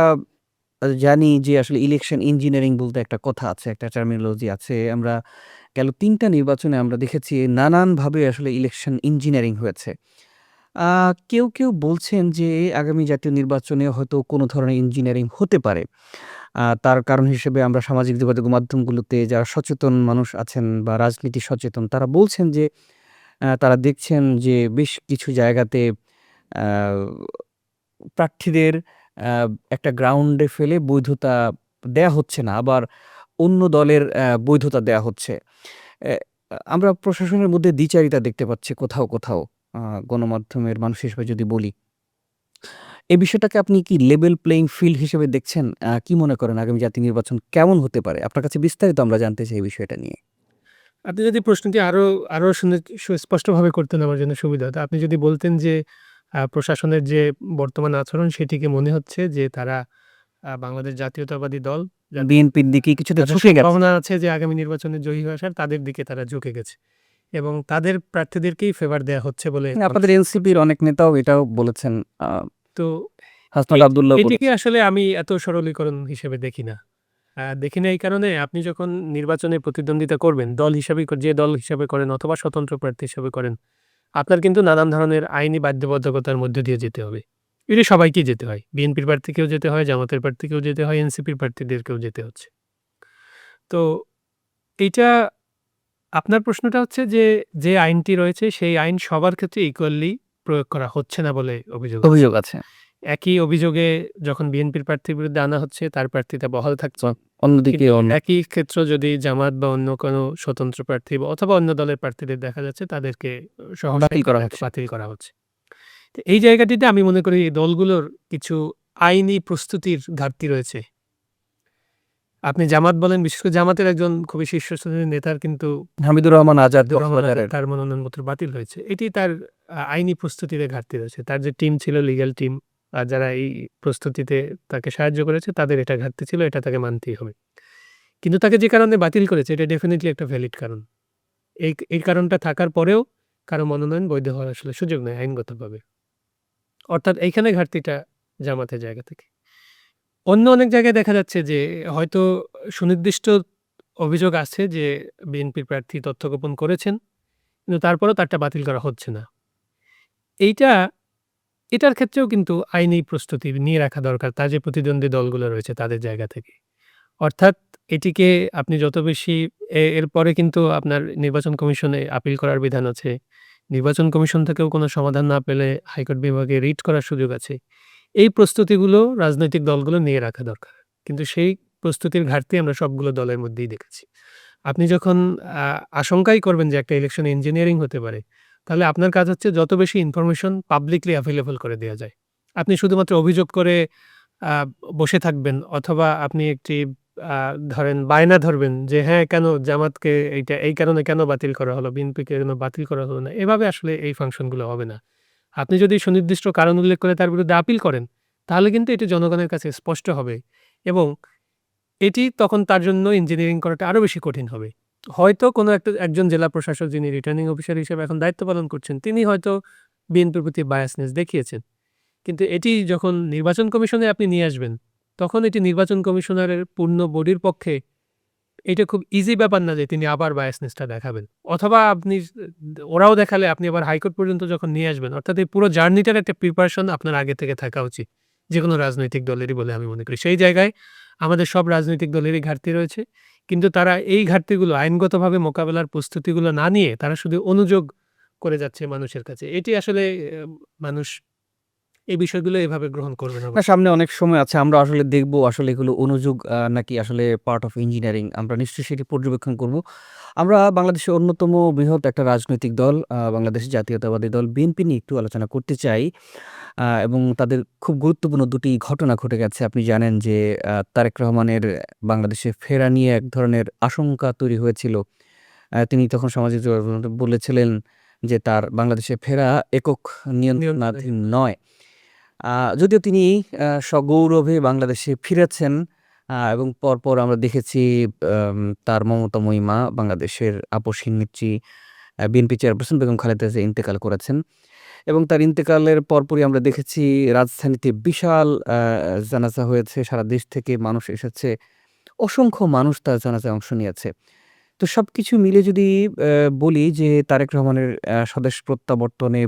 জানি যে আসলে ইলেকশন ইঞ্জিনিয়ারিং বলতে একটা কথা আছে, একটা টার্মিনোলজি আছে। আমরা গেল ৩ টা নির্বাচনে আমরা দেখেছি নানানভাবে আসলে ইলেকশন ইঞ্জিনিয়ারিং হয়েছে। আ কেউ বলছেন যে আগামী জাতীয় নির্বাচনে হয়তো কোনো ধরনের ইঞ্জিনিয়ারিং হতে পারে। তার কারণ হিসেবে আমরা সামাজিক যোগাযোগ মাধ্যমগুলোতে যারা সচেতন মানুষ আছেন বা রাজনীতি সচেতন তারা বলছেন যে তারা দেখছেন যে বেশ কিছু জায়গাতে আ প্রার্থীদের আ একটা গ্রাউন্ডে ফেলে বৈধতা দেয়া হচ্ছে না। আবার অন্য দলের বৈধতা দেয়া হচ্ছে। অ্যা আমরা প্রশাসনের মধ্যে দ্বিচারিতা দেখতে পাচ্ছি কোথাও। আ গণমাধ্যমের মানুষ হিসেবে যদি বলি। এই বিষয়টাকে আপনি কি লেভেল প্লেইং ফিল্ড হিসেবে দেখছেন? কি মনে করেন আগামী জাতীয় নির্বাচন কেমন হতে পারে? আপনার কাছে বিস্তারিত আমরা জানতে চাই এই বিষয়টা নিয়ে। আপনি যদি প্রশ্নটি আরো সুস্পষ্টভাবে করতেন আমার জন্য সুবিধা হতো। আপনি যদি বলতেন যে প্রশাসনের যে বর্তমান আচরণ সেটিকে মনে হচ্ছে যে তারা বাংলাদেশ জাতীয়তাবাদী দল বিএনপির দিকে কিছুটা যাদের ঝুঁকে গেছে। সম্ভাবনা আছে যে আগামী নির্বাচনে জয়ী হয়ে আসার, তাদের দিকে তারা ঝুঁকে গেছে এবং তাদের প্রার্থীদেরকেই ফেভার দেয়া হচ্ছে বলে আপনাদের এনসিপির অনেক নেতাও এটাও বলেছেন। তো হাসনাত আব্দুল্লাহ এটিকে বলেছেন। আসলে আমি এত সরলীকরণ হিসেবে দেখি না। দেখি না এই কারণে, আপনি যখন নির্বাচনে প্রতিদ্বন্দ্বিতা করবেন, যে দল হিসাবে করেন অথবা স্বতন্ত্র প্রার্থী হিসাবে করেন, আপনার কিন্তু নানান ধরনের আইনি বাধ্যবাধকতার মধ্য দিয়ে যেতে হবে। এটি সবাইকেই যেতে হয়। বিএনপির প্রার্থীকেও যেতে হয়, জামাতের প্রার্থীকেও যেতে হয়, এনসিপির প্রার্থীদেরকেও যেতে হচ্ছে। তো এইটা, আপনার প্রশ্নটা হচ্ছে যে আইনটি রয়েছে সেই আইন সবার ক্ষেত্রে ইকুয়ালি প্রয়োগ করা হচ্ছে না বলে অভিযোগ আছে। অভিযোগ আছে। একই অভিযোগে যখন বিএনপির প্রার্থীর বিরুদ্ধে আনা হচ্ছে তার প্রার্থীতা বহাল থাকছে। অন্যদিকে কিন্তু একই ক্ষেত্র যদি জামাত বা অন্য কোনো স্বতন্ত্র প্রার্থী অথবা অন্য দলের প্রার্থীদের দেখা যাচ্ছে তাদেরকে সহসাই বাতিল করা হচ্ছে। তো এই জায়গাটিতে আমি মনে করি এই দলগুলোর কিছু আইনি প্রস্তুতির ঘাটতি রয়েছে। আপনি জামাত বলেন, বিশেষ করে জামাতের একজন খুবই শীর্ষস্থানীয় নেতার কিন্তু হামিদুর রহমান আজাদ আব্দুর রহমান আজাদ কক্সবাজারের। তার মনোনয়নপত্র বাতিল হয়েছে। এটি তার আইনি প্রস্তুতিতে ঘাটতি রয়েছে। তার যে টিম ছিল, লিগ্যাল টিম, যারা এই প্রস্তুতিতে তাকে সাহায্য করেছে, তাদের এটা ঘাটতি ছিল, এটা তাকে মানতেই হবে। কিন্তু তাকে যে কারণে বাতিল করেছে, এটা ডেফিনিটলি একটা ভ্যালিড কারণ। এই কারণটা থাকার পরেও কারো মনোনয়ন বৈধ হওয়ার আসলে সুযোগ নেই আইনগতভাবে। অর্থাৎ এইখানে ঘাটতিটা জামাতের জায়গা থেকে। অন্য অনেক জায়গায় দেখা যাচ্ছে যে হয়তো সুনির্দিষ্ট অভিযোগ আছে যে বিএনপির প্রার্থী তথ্য গোপন করেছেন, কিন্তু তারপরেও তারটা বাতিল করা হচ্ছে না। এইটা এটার ক্ষেত্রেও কিন্তু আইনি প্রস্তুতি নিয়ে রাখা দরকার তার যে প্রতিদ্বন্দ্বী দলগুলো রয়েছে তাদের জায়গা থেকে। অর্থাৎ এটিকে আপনি যত বেশি এরপরে কিন্তু আপনার নির্বাচন কমিশনে আপিল করার বিধান আছে। নির্বাচন কমিশন থেকেও কোনো সমাধান না পেলে হাইকোর্ট বিভাগে রিট করার সুযোগ আছে। এই প্রস্তুতিগুলো রাজনৈতিক দলগুলো নিয়ে রাখা দরকার। কিন্তু সেই প্রস্তুতির ঘাটতি আমরা সবগুলো দলের মধ্যেই দেখেছি। আপনি যখন আশঙ্কাই করবেন যে একটা ইলেকশন ইঞ্জিনিয়ারিং হতে পারে, তাহলে আপনার কাজ হচ্ছে যত বেশি ইনফরমেশন পাবলিকলি এভেইলেবল করে দেয়া যায়। আপনি শুধুমাত্র অভিযোগ করে আ বসে থাকবেন, অথবা আপনি একটি ধরেন বায়না ধরবেন যে হ্যাঁ, কেন জামাতকে এই কারণে কেন বাতিল করা হলো, বিএনপিকে কেন বাতিল করা হলো না। এভাবে আসলে এই ফাংশনগুলো হবে না। আপনি যদি সুনির্দিষ্ট কারণ উল্লেখ করে তার বিরুদ্ধে আপিল করেন, তাহলে কিন্তু এটি জনগণের কাছে স্পষ্ট হবে এবং এটি তখন তার জন্য ইঞ্জিনিয়ারিং করাটা আরো বেশি কঠিন হবে। হয়তো কোনো একজন জেলা প্রশাসক যিনি রিটার্নিং অফিসার হিসেবে এখন দায়িত্ব পালন করছেন, তিনি হয়তো বিএনপির প্রতি বায়াসনেস দেখিয়েছেন। কিন্তু এটি যখন নির্বাচন কমিশনে আপনি নিয়ে আসবেন, তখন এটি নির্বাচন কমিশনারের পূর্ণ বডির পক্ষে এটা খুব ইজি ব্যাপার না যে তিনি আবার বায়াসনেসটা দেখাবেন। অথবা আপনি ওরাও দেখালে আপনি আবার হাইকোর্ট পর্যন্ত যখন নিয়ে আসবেন, অর্থাৎ এই পুরো জার্নিটার একটা প্রিপারেশন আপনার আগে থেকে থাকা উচিত। যেকোনো রাজনৈতিক দলেরই বলে আমি মনে করি। সেই জায়গায় আমাদের সব রাজনৈতিক দলেরই ঘাটতি রয়েছে। কিন্তু তারা এই ঘাটতিগুলো আইনগতভাবে মোকাবেলার প্রস্তুতিগুলো না নিয়ে তারা শুধু অনুযোগ করে যাচ্ছে মানুষের কাছে। এটি আসলে মানুষ এই বিষয়গুলো এভাবে গ্রহণ করবে না। না, সামনে অনেক সময় আছে। আমরা আসলে দেখব আসলে এগুলো অনুযোগ নাকি আসলে পার্ট অফ ইঞ্জিনিয়ারিং। আমরা নিশ্চয়ই সেটি পর্যবেক্ষণ করব। আমরা বাংলাদেশের অন্যতম বৃহৎ একটা রাজনৈতিক দল বাংলাদেশ জাতীয়তাবাদী দল বিএনপি নিয়ে একটু আলোচনা করতে চাই। এবং তাদের খুব গুরুত্বপূর্ণ ২ টি ঘটনা ঘটে গেছে। আপনি জানেন যে তারেক রহমানের বাংলাদেশে ফেরা নিয়ে এক ধরনের আশঙ্কা তৈরি হয়েছিল। তিনি তখন সামাজিক যোগাযোগ মাধ্যমে বলেছিলেন যে তার বাংলাদেশে ফেরা একক নিয়ন্ত্রণাধীন নয়। যদিও তিনি সগৌরবে বাংলাদেশে ফিরেছেন এবং পরপর আমরা দেখেছি তার মমতাময়ী মা বাংলাদেশের আপসহীন নেত্রী বিএনপি চেয়ারপারসন বেগম খালেদা জিয়া ইন্তেকাল করেছেন এবং তার ইন্তেকালের পরপরই আমরা দেখেছি রাজধানীতে বিশাল জানাজা হয়েছে। সারা দেশ থেকে মানুষ এসেছে। অসংখ্য মানুষ তার জানাজায় অংশ নিয়েছে। তো সবকিছু মিলে যদি বলি যে তারেক রহমানের স্বদেশ প্রত্যাবর্তনে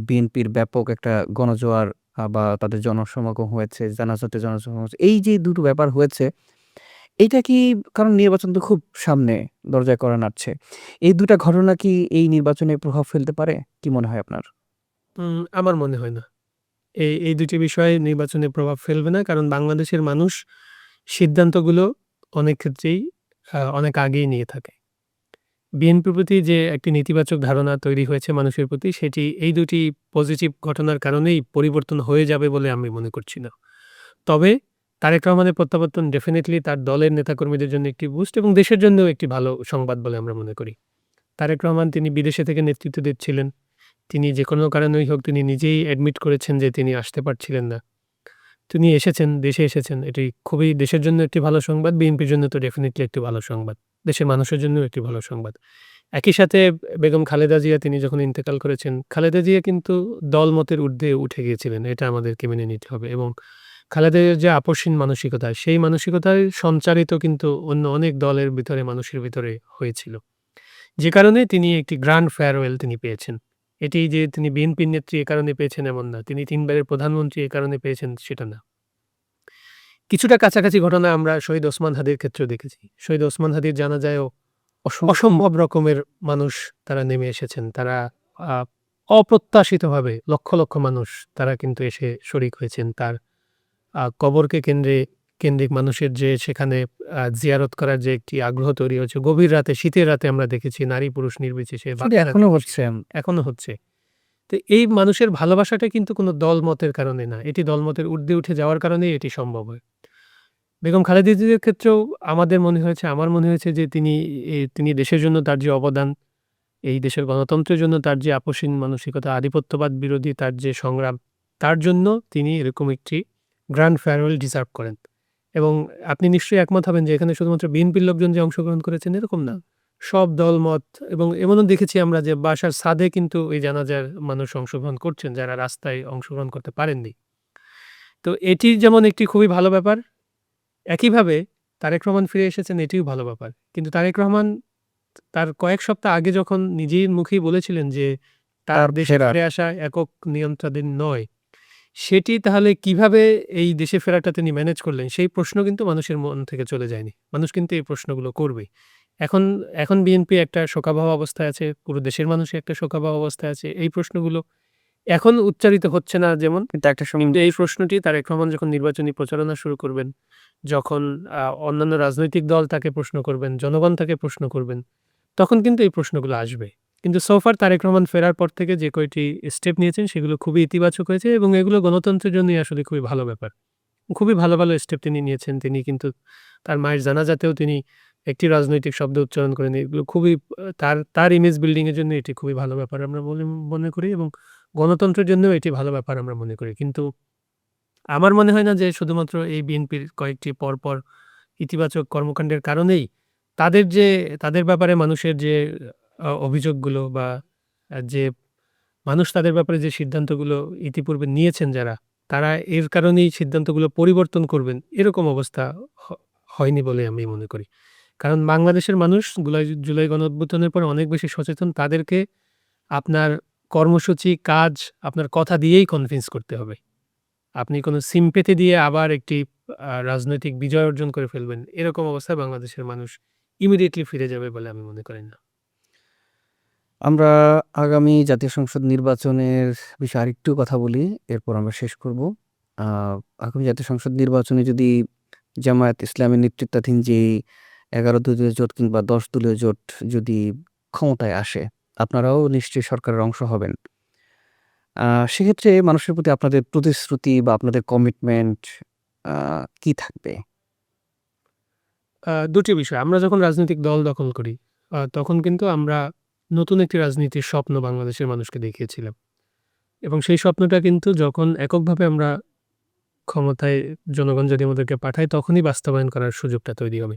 বিএনপির ব্যাপক একটা গণজোয়ার বা তাদের জনসমাগম হয়েছে, জানাজাতে জনসমাগম হয়েছে। এই যে দুটো ব্যাপার হয়েছে, এইটা কি কারণ নির্বাচন তো খুব সামনে, দরজায় কড়া নাড়ছে। এই ২ টা ঘটনা কি এই নির্বাচনে প্রভাব ফেলতে পারে? কি মনে হয় আপনার? আমার মনে হয় না। এই ২ টি বিষয় নির্বাচনে প্রভাব ফেলবে না। কারণ বাংলাদেশের মানুষ সিদ্ধান্তগুলো অনেক ক্ষেত্রেই অনেক আগেই নিয়ে থাকে। বিএনপির প্রতি যে একটি নেতিবাচক ধারণা তৈরি হয়েছে মানুষের প্রতি, সেটি এই ২ টি পজিটিভ ঘটনার কারণেই পরিবর্তন হয়ে যাবে বলে আমি মনে করছি না। তবে তারেক রহমানের প্রত্যাবর্তন ডেফিনিটলি তার দলের নেতাকর্মীদের জন্য একটি বুস্ট এবং দেশের জন্যও একটি ভালো সংবাদ বলে আমরা মনে করি। তারেক রহমান তিনি বিদেশে থেকে নেতৃত্ব দিচ্ছিলেন। তিনি যেকোনো কারণেই হোক তিনি নিজেই অ্যাডমিট করেছেন যে তিনি আসতে পারছিলেন না। তিনি এসেছেন, দেশে এসেছেন। এটি খুবই দেশের জন্য একটি ভালো সংবাদ। বিএনপির জন্য তো ডেফিনিটলি একটি ভালো সংবাদ। দেশের মানুষের জন্যও একটি ভালো সংবাদ। একই সাথে বেগম খালেদা জিয়া তিনি যখন ইন্তেকাল করেছেন, খালেদা জিয়া কিন্তু দলমতের ঊর্ধ্বে উঠে গিয়েছিলেন। এটা আমাদেরকে মেনে নিতে হবে এবং খালেদা জিয়ার যে আপসহীন মানসিকতা, সেই মানসিকতায় সঞ্চারিত কিন্তু অন্য অনেক দলের ভিতরে, মানুষের ভিতরে হয়েছিল। যে কারণে তিনি একটি গ্র্যান্ড ফেয়ারওয়েল তিনি পেয়েছেন। এটি যে তিনি বিএনপির নেত্রী এ কারণে পেয়েছেন এমন না। তিনি ৩ বারের প্রধানমন্ত্রী এ কারণে পেয়েছেন সেটা না। কিছুটা কাছাকাছি ঘটনা আমরা শহীদ ওসমান হাদির ক্ষেত্রেও দেখেছি। শহীদ ওসমান হাদির জানাজায়ও অসম্ভব রকমের মানুষ তারা নেমে এসেছেন। তারা আ অপ্রত্যাশিতভাবে লক্ষ, লক্ষ মানুষ তারা কিন্তু এসে শরিক হয়েছেন। তার কবরকে কেন্দ্রিক মানুষের যে সেখানে জিয়ারত করার যে একটি আগ্রহ তৈরি হয়েছে। গভীর রাতে, শীতের রাতে আমরা দেখেছি নারী পুরুষ নির্বিশেষে সেটা এখনো হচ্ছে। এখনো হচ্ছে। তো এই মানুষের ভালোবাসাটা কিন্তু কোনো দলমতের কারণে না। এটি দলমতের ঊর্ধ্বে উঠে যাওয়ার কারণেই এটি সম্ভব হয়। বেগম খালেদা জিয়ার ক্ষেত্রেও আমার মনে হয়েছে যে তিনি দেশের জন্য তার যে অবদান, এই দেশের গণতন্ত্রের জন্য তার যে আপোষহীন মানসিকতা, আধিপত্যবাদ বিরোধী তার যে সংগ্রাম, তার জন্য তিনি এরকম একটি গ্র্যান্ড ফেয়ারওয়েল ডিজার্ভ করেন। এবং আপনি নিশ্চয়ই একমত হবেন যে এখানে শুধুমাত্র বিএনপির লোকজন যে অংশগ্রহণ করেছেন এরকম না। সব দলমত এবং এমনও দেখেছি আমরা যে বাসার ছাদে কিন্তু এই জানাজার মানুষ অংশগ্রহণ করছেন যারা রাস্তায় অংশগ্রহণ করতে পারেননি। তো এটি যেমন একটি খুবই ভালো ব্যাপার, একইভাবে তারেক রহমান ফিরে এসেছেন এটিও ভালো ব্যাপার। কিন্তু তারেক রহমান তার কয়েক সপ্তাহ আগে যখন নিজের মুখেই বলেছিলেন যে তার তার দেশে ফেরার ফিরে আসা একক নিয়ন্ত্রণাধীন নয়, সেটি তাহলে কিভাবে এই দেশে ফেরাটা তিনি ম্যানেজ করলেন? সেই প্রশ্ন কিন্তু মানুষের মন থেকে চলে যায়নি। মানুষ কিন্তু এই প্রশ্নগুলো করবেই। এখন এখন বিএনপি একটা শোকাবহ অবস্থায় আছে, পুরো দেশের মানুষই একটা শোকাবহ অবস্থায় আছে। এই প্রশ্নগুলো এখন উচ্চারিত হচ্ছে না যেমন, কিন্তু একটা সময় কিন্তু এই প্রশ্নটি তারেক রহমান যখন নির্বাচনী প্রচারণা শুরু করবেন, যখন অন্যান্য রাজনৈতিক দল তাকে প্রশ্ন করবেন, জনগণ তাকে প্রশ্ন করবেন, তখন কিন্তু এই প্রশ্নগুলো আসবে। কিন্তু সো ফার তারেক রহমান ফেরার পর থেকে যে কয়টি স্টেপ নিয়েছেন সেগুলো খুবই ইতিবাচক হয়েছে এবং এগুলো গণতন্ত্রের জন্যই আসলে খুবই ভালো ব্যাপার। খুবই ভালো, ভালো স্টেপ তিনি নিয়েছেন। তিনি কিন্তু তার মায়ের জানাজাতেও তিনি একটি রাজনৈতিক শব্দ উচ্চারণ করেননি। এগুলো খুবই তার ইমেজ বিল্ডিং এর জন্য এটি খুবই ভালো ব্যাপার আমরা মনে করি এবং গণতন্ত্রের জন্যও এটি ভালো ব্যাপার আমরা মনে করি। কিন্তু আমার মনে হয় না যে শুধুমাত্র এই বিএনপির কয়েকটি পরপর ইতিবাচক কর্মকাণ্ডের কারণেই তাদের ব্যাপারে মানুষের যে অভিযোগগুলো বা যে মানুষ তাদের ব্যাপারে যে সিদ্ধান্তগুলো ইতিপূর্বে নিয়েছেন যারা, তারা এর কারণেই সিদ্ধান্তগুলো পরিবর্তন করবেন, এরকম অবস্থা হ হয়নি বলে আমি মনে করি। কারণ বাংলাদেশের মানুষ জুলাই গণঅভ্যুত্থানের পরে অনেক বেশি সচেতন। তাদেরকে আপনার কর্মসূচি, কাজ, আপনার কথা দিয়েই কনভিন্স করতে হবে। আপনি কোনো সিম্প্যাথি দিয়ে আবার একটি রাজনৈতিক বিজয় অর্জন করে ফেলবেন, এরকম অবস্থায় বাংলাদেশের মানুষ ইমিডিয়েটলি ফিরে যাবে বলে আমি মনে করি না। আমরা আগামী জাতীয় সংসদ নির্বাচনের বিষয়ে আরেকটু কথা বলি। এরপর আমরা শেষ করব। আ আগামী জাতীয় সংসদ নির্বাচনে যদি জামায়াত ইসলামের নেতৃত্বাধীন যে ১১ দলীয় জোট কিংবা ১০ দলীয় জোট যদি ক্ষমতায় আসে, আপনারাও নিশ্চয়ই সরকারের অংশ হবেন। আ সেক্ষেত্রে মানুষের প্রতি আপনাদের প্রতিশ্রুতি বা আপনাদের কমিটমেন্ট আ কি থাকবে? ২ টি বিষয়। আমরা যখন রাজনৈতিক দল দখল করি, তখন কিন্তু আমরা নতুন একটি রাজনীতির স্বপ্ন বাংলাদেশের মানুষকে দেখিয়েছিলাম। এবং সেই স্বপ্নটা কিন্তু যখন এককভাবে আমরা ক্ষমতায় জনগণ যদি আমাদেরকে পাঠায়, তখনই বাস্তবায়ন করার সুযোগটা তৈরি হবে।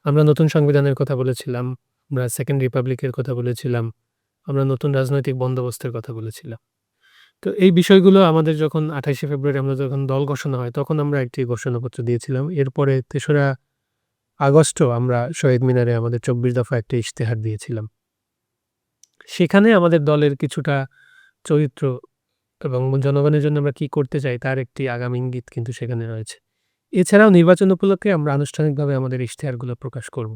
আমরা নতুন সংবিধানের কথা বলেছিলাম, আমরা সেকেন্ড রিপাবলিকের কথা বলেছিলাম, আমরা নতুন রাজনৈতিক বন্দোবস্তের কথা বলেছিলাম। তো এই বিষয়গুলো আমাদের যখন ২৮শে ফেব্রুয়ারি আমরা যখন দল ঘোষণা হয়, তখন আমরা একটি ঘোষণাপত্র দিয়েছিলাম। এরপরে ৩রা আগস্টও আমরা শহীদ মিনারে আমাদের ২৪ দফা একটা ইশতেহার দিয়েছিলাম। সেখানে আমাদের দলের কিছুটা চরিত্র এবং জনগণের জন্য আমরা কি করতে চাই তার একটি আগাম ইঙ্গিত কিন্তু সেখানে রয়েছে। এছাড়াও নির্বাচন উপলক্ষে আমরা আনুষ্ঠানিকভাবে আমাদের ইশতেহারগুলো প্রকাশ করব।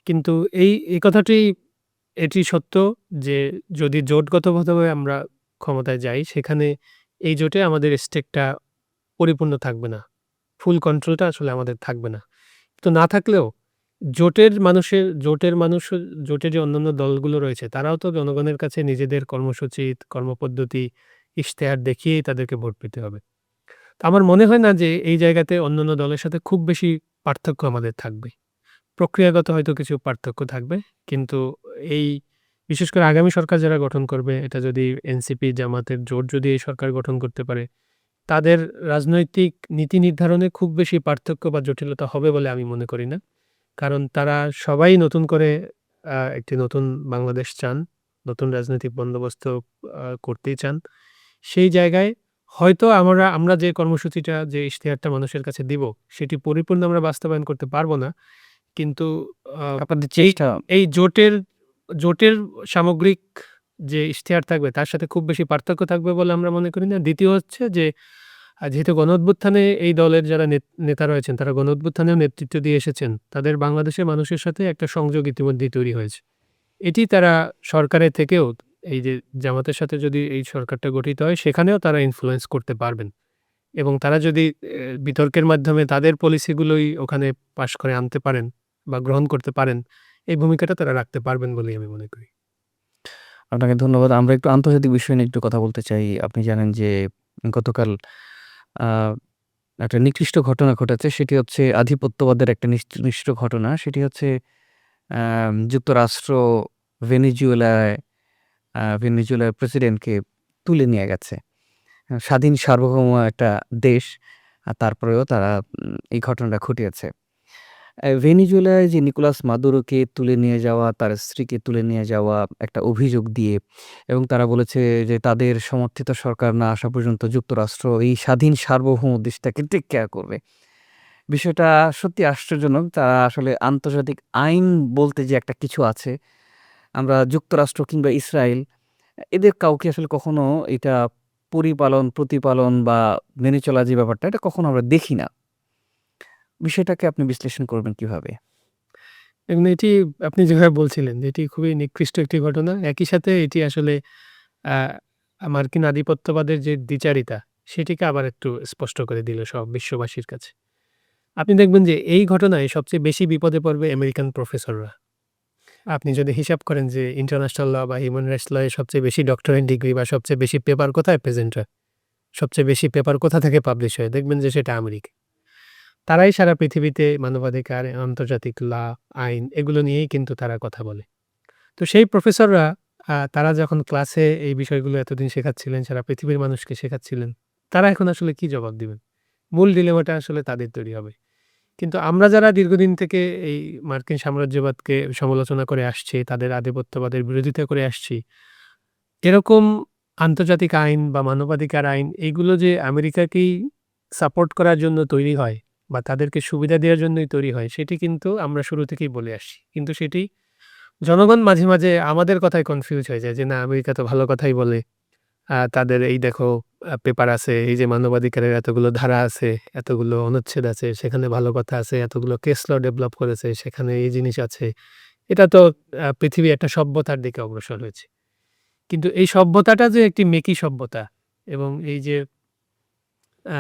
কিন্তু এই কথাটি এটি সত্য যে যদি জোটগতভাবে আমরা ক্ষমতায় যাই, সেখানে এই জোটে আমাদের স্টেকটা পরিপূর্ণ থাকবে না। ফুল কন্ট্রোলটা আসলে আমাদের থাকবে না। তো না থাকলেও জোটের যে অন্যান্য দলগুলো রয়েছে তারাও তো জনগণের কাছে নিজেদের কর্মসূচি, কর্মপদ্ধতি, ইশতেহার দেখিয়েই তাদেরকে ভোট পেতে হবে। তো আমার মনে হয় না যে এই জায়গাতে অন্যান্য দলের সাথে খুব বেশি পার্থক্য আমাদের থাকবে। প্রক্রিয়াগত হয়তো কিছু পার্থক্য থাকবে। কিন্তু এই বিশেষ করে আগামী সরকার যারা গঠন করবে, এটা যদি এনসিপি, জামাতের জোট যদি এই সরকার গঠন করতে পারে, তাদের রাজনৈতিক নীতি নির্ধারণে খুব বেশি পার্থক্য বা জটিলতা হবে বলে আমি মনে করি না। কারণ তারা সবাই নতুন করে একটি নতুন বাংলাদেশ চান। নতুন রাজনৈতিক বন্দোবস্ত করতেই চান। সেই জায়গায় হয়তো আমরা যে কর্মসূচিটা, যে ইশতেহারটা মানুষের কাছে দিব, সেটি পরিপূর্ণ আমরা বাস্তবায়ন করতে পারব না। কিন্তু আ আপনাদের এই চেষ্টা এই জোটের সামগ্রিক যে ইশতেহার থাকবে তার সাথে খুব বেশি পার্থক্য থাকবে বলে আমরা মনে করি না। দ্বিতীয় হচ্ছে যে যেহেতু গণঅভ্যুত্থানে এই দলের যারা নেতা রয়েছেন তারা গণঅভ্যুত্থানেও নেতৃত্ব দিয়ে এসেছেন। তাদের বাংলাদেশের মানুষের সাথে একটা সংযোগ ইতিমধ্যেই তৈরি হয়েছে। এটি তারা সরকারের থেকেও এই যে জামাতের সাথে যদি এই সরকারটা গঠিত হয় সেখানেও তারা ইনফ্লুয়েন্স করতে পারবেন। এবং তারা যদি বিতর্কের মাধ্যমে তাদের পলিসিগুলোই ওখানে পাস করে আনতে পারেন বা গ্রহণ করতে পারেন, এই ভূমিকাটা তারা রাখতে পারবেন বলেই আমি মনে করি। আপনাকে ধন্যবাদ। আমরা একটু আন্তর্জাতিক বিষয় নিয়ে একটু কথা বলতে চাই। আপনি জানেন যে গতকাল আ একটা নিকৃষ্ট ঘটনা ঘটেছে। সেটি হচ্ছে আধিপত্যবাদের একটা নিকৃষ্ট ঘটনা। সেটি হচ্ছে যুক্তরাষ্ট্র ভেনেজুয়েলায় ভেনেজুয়েলার প্রেসিডেন্টকে তুলে নিয়ে গেছে। স্বাধীন সার্বভৌম একটা দেশ। তারপরেও তারা এই ঘটনাটা ঘটিয়েছে। ভেনেজুয়েলায় যে নিকোলাস মাদুরোকে তুলে নিয়ে যাওয়া, তার স্ত্রীকে তুলে নিয়ে যাওয়া একটা অভিযোগ দিয়ে এবং তারা বলেছে যে তাদের সমর্থিত সরকার না আসা পর্যন্ত যুক্তরাষ্ট্র এই স্বাধীন সার্বভৌম দেশটাকে টেক কেয়ার করবে। বিষয়টা সত্যি আশ্চর্যজনক। তারা আসলে আন্তর্জাতিক আইন বলতে যে একটা কিছু আছে, আমরা যুক্তরাষ্ট্র কিংবা ইসরায়েল এদের কাউকে আসলে কখনো এটা প্রতিপালন বা মেনে চলা যে ব্যাপারটা, এটা কখনো আমরা দেখি না। বিষয়টাকে আপনি বিশ্লেষণ করবেন কিভাবে? এবং এটি আপনি যেভাবে বলছিলেন যে এটি খুবই নিকৃষ্ট একটি ঘটনা। একই সাথে এটি আসলে আ মার্কিন আধিপত্যবাদের যে দ্বিচারিতা, সেটিকে আবার একটু স্পষ্ট করে দিল সব বিশ্ববাসীর কাছে। আপনি দেখবেন যে এই ঘটনায় সবচেয়ে বেশি বিপদে পড়বে আমেরিকান প্রফেসররা। আপনি যদি হিসাব করেন যে ইন্টারন্যাশনাল ল বা হিউম্যান রাইটস ল এ সবচেয়ে বেশি ডক্টরেট ডিগ্রি বা সবচেয়ে বেশি পেপার কোথায় প্রেজেন্ট হয়? সবচেয়ে বেশি পেপার কোথা থেকে পাবলিশ হয়? দেখবেন যে সেটা আমেরিকা। তারাই সারা পৃথিবীতে মানবাধিকার, আন্তর্জাতিক আইন এগুলো নিয়েই কিন্তু তারা কথা বলে। তো সেই প্রফেসররা তারা যখন ক্লাসে এই বিষয়গুলো এতদিন শেখাচ্ছিলেন, সারা পৃথিবীর মানুষকে শেখাচ্ছিলেন, তারা এখন আসলে কি জবাব দিবেন? মূল ডিলেমাটা আসলে তাদের তৈরি হবে। কিন্তু আমরা যারা দীর্ঘদিন থেকে এই মার্কিন সাম্রাজ্যবাদকে সমালোচনা করে আসছি, তাদের আধিপত্যবাদের বিরোধিতা করে আসছি, এরকম আন্তর্জাতিক আইন বা মানবাধিকার আইন এগুলো যে আমেরিকাকেই সাপোর্ট করার জন্য তৈরি হয় বা তাদেরকে সুবিধা দেওয়ার জন্যই তৈরি হয়, সেটি কিন্তু আমরা শুরু থেকেই বলে আসছি। কিন্তু সেটি জনগণ মাঝে, মাঝে আমাদের কথায় কনফিউজ হয়ে যায় যে, না আমেরিকা তো ভালো কথাই বলে। তাদের এই দেখো পেপার আছে, এই যে মানবাধিকারের এতগুলো ধারা আছে, এতগুলো অনুচ্ছেদ আছে, সেখানে ভালো কথা আছে, এতগুলো কেস ল ডেভেলপ করেছে, সেখানে এই জিনিস আছে। এটা তো পৃথিবী একটা সভ্যতার দিকে অগ্রসর হয়েছে। কিন্তু এই সভ্যতাটা যে একটি মেকি সভ্যতা এবং এই যে আ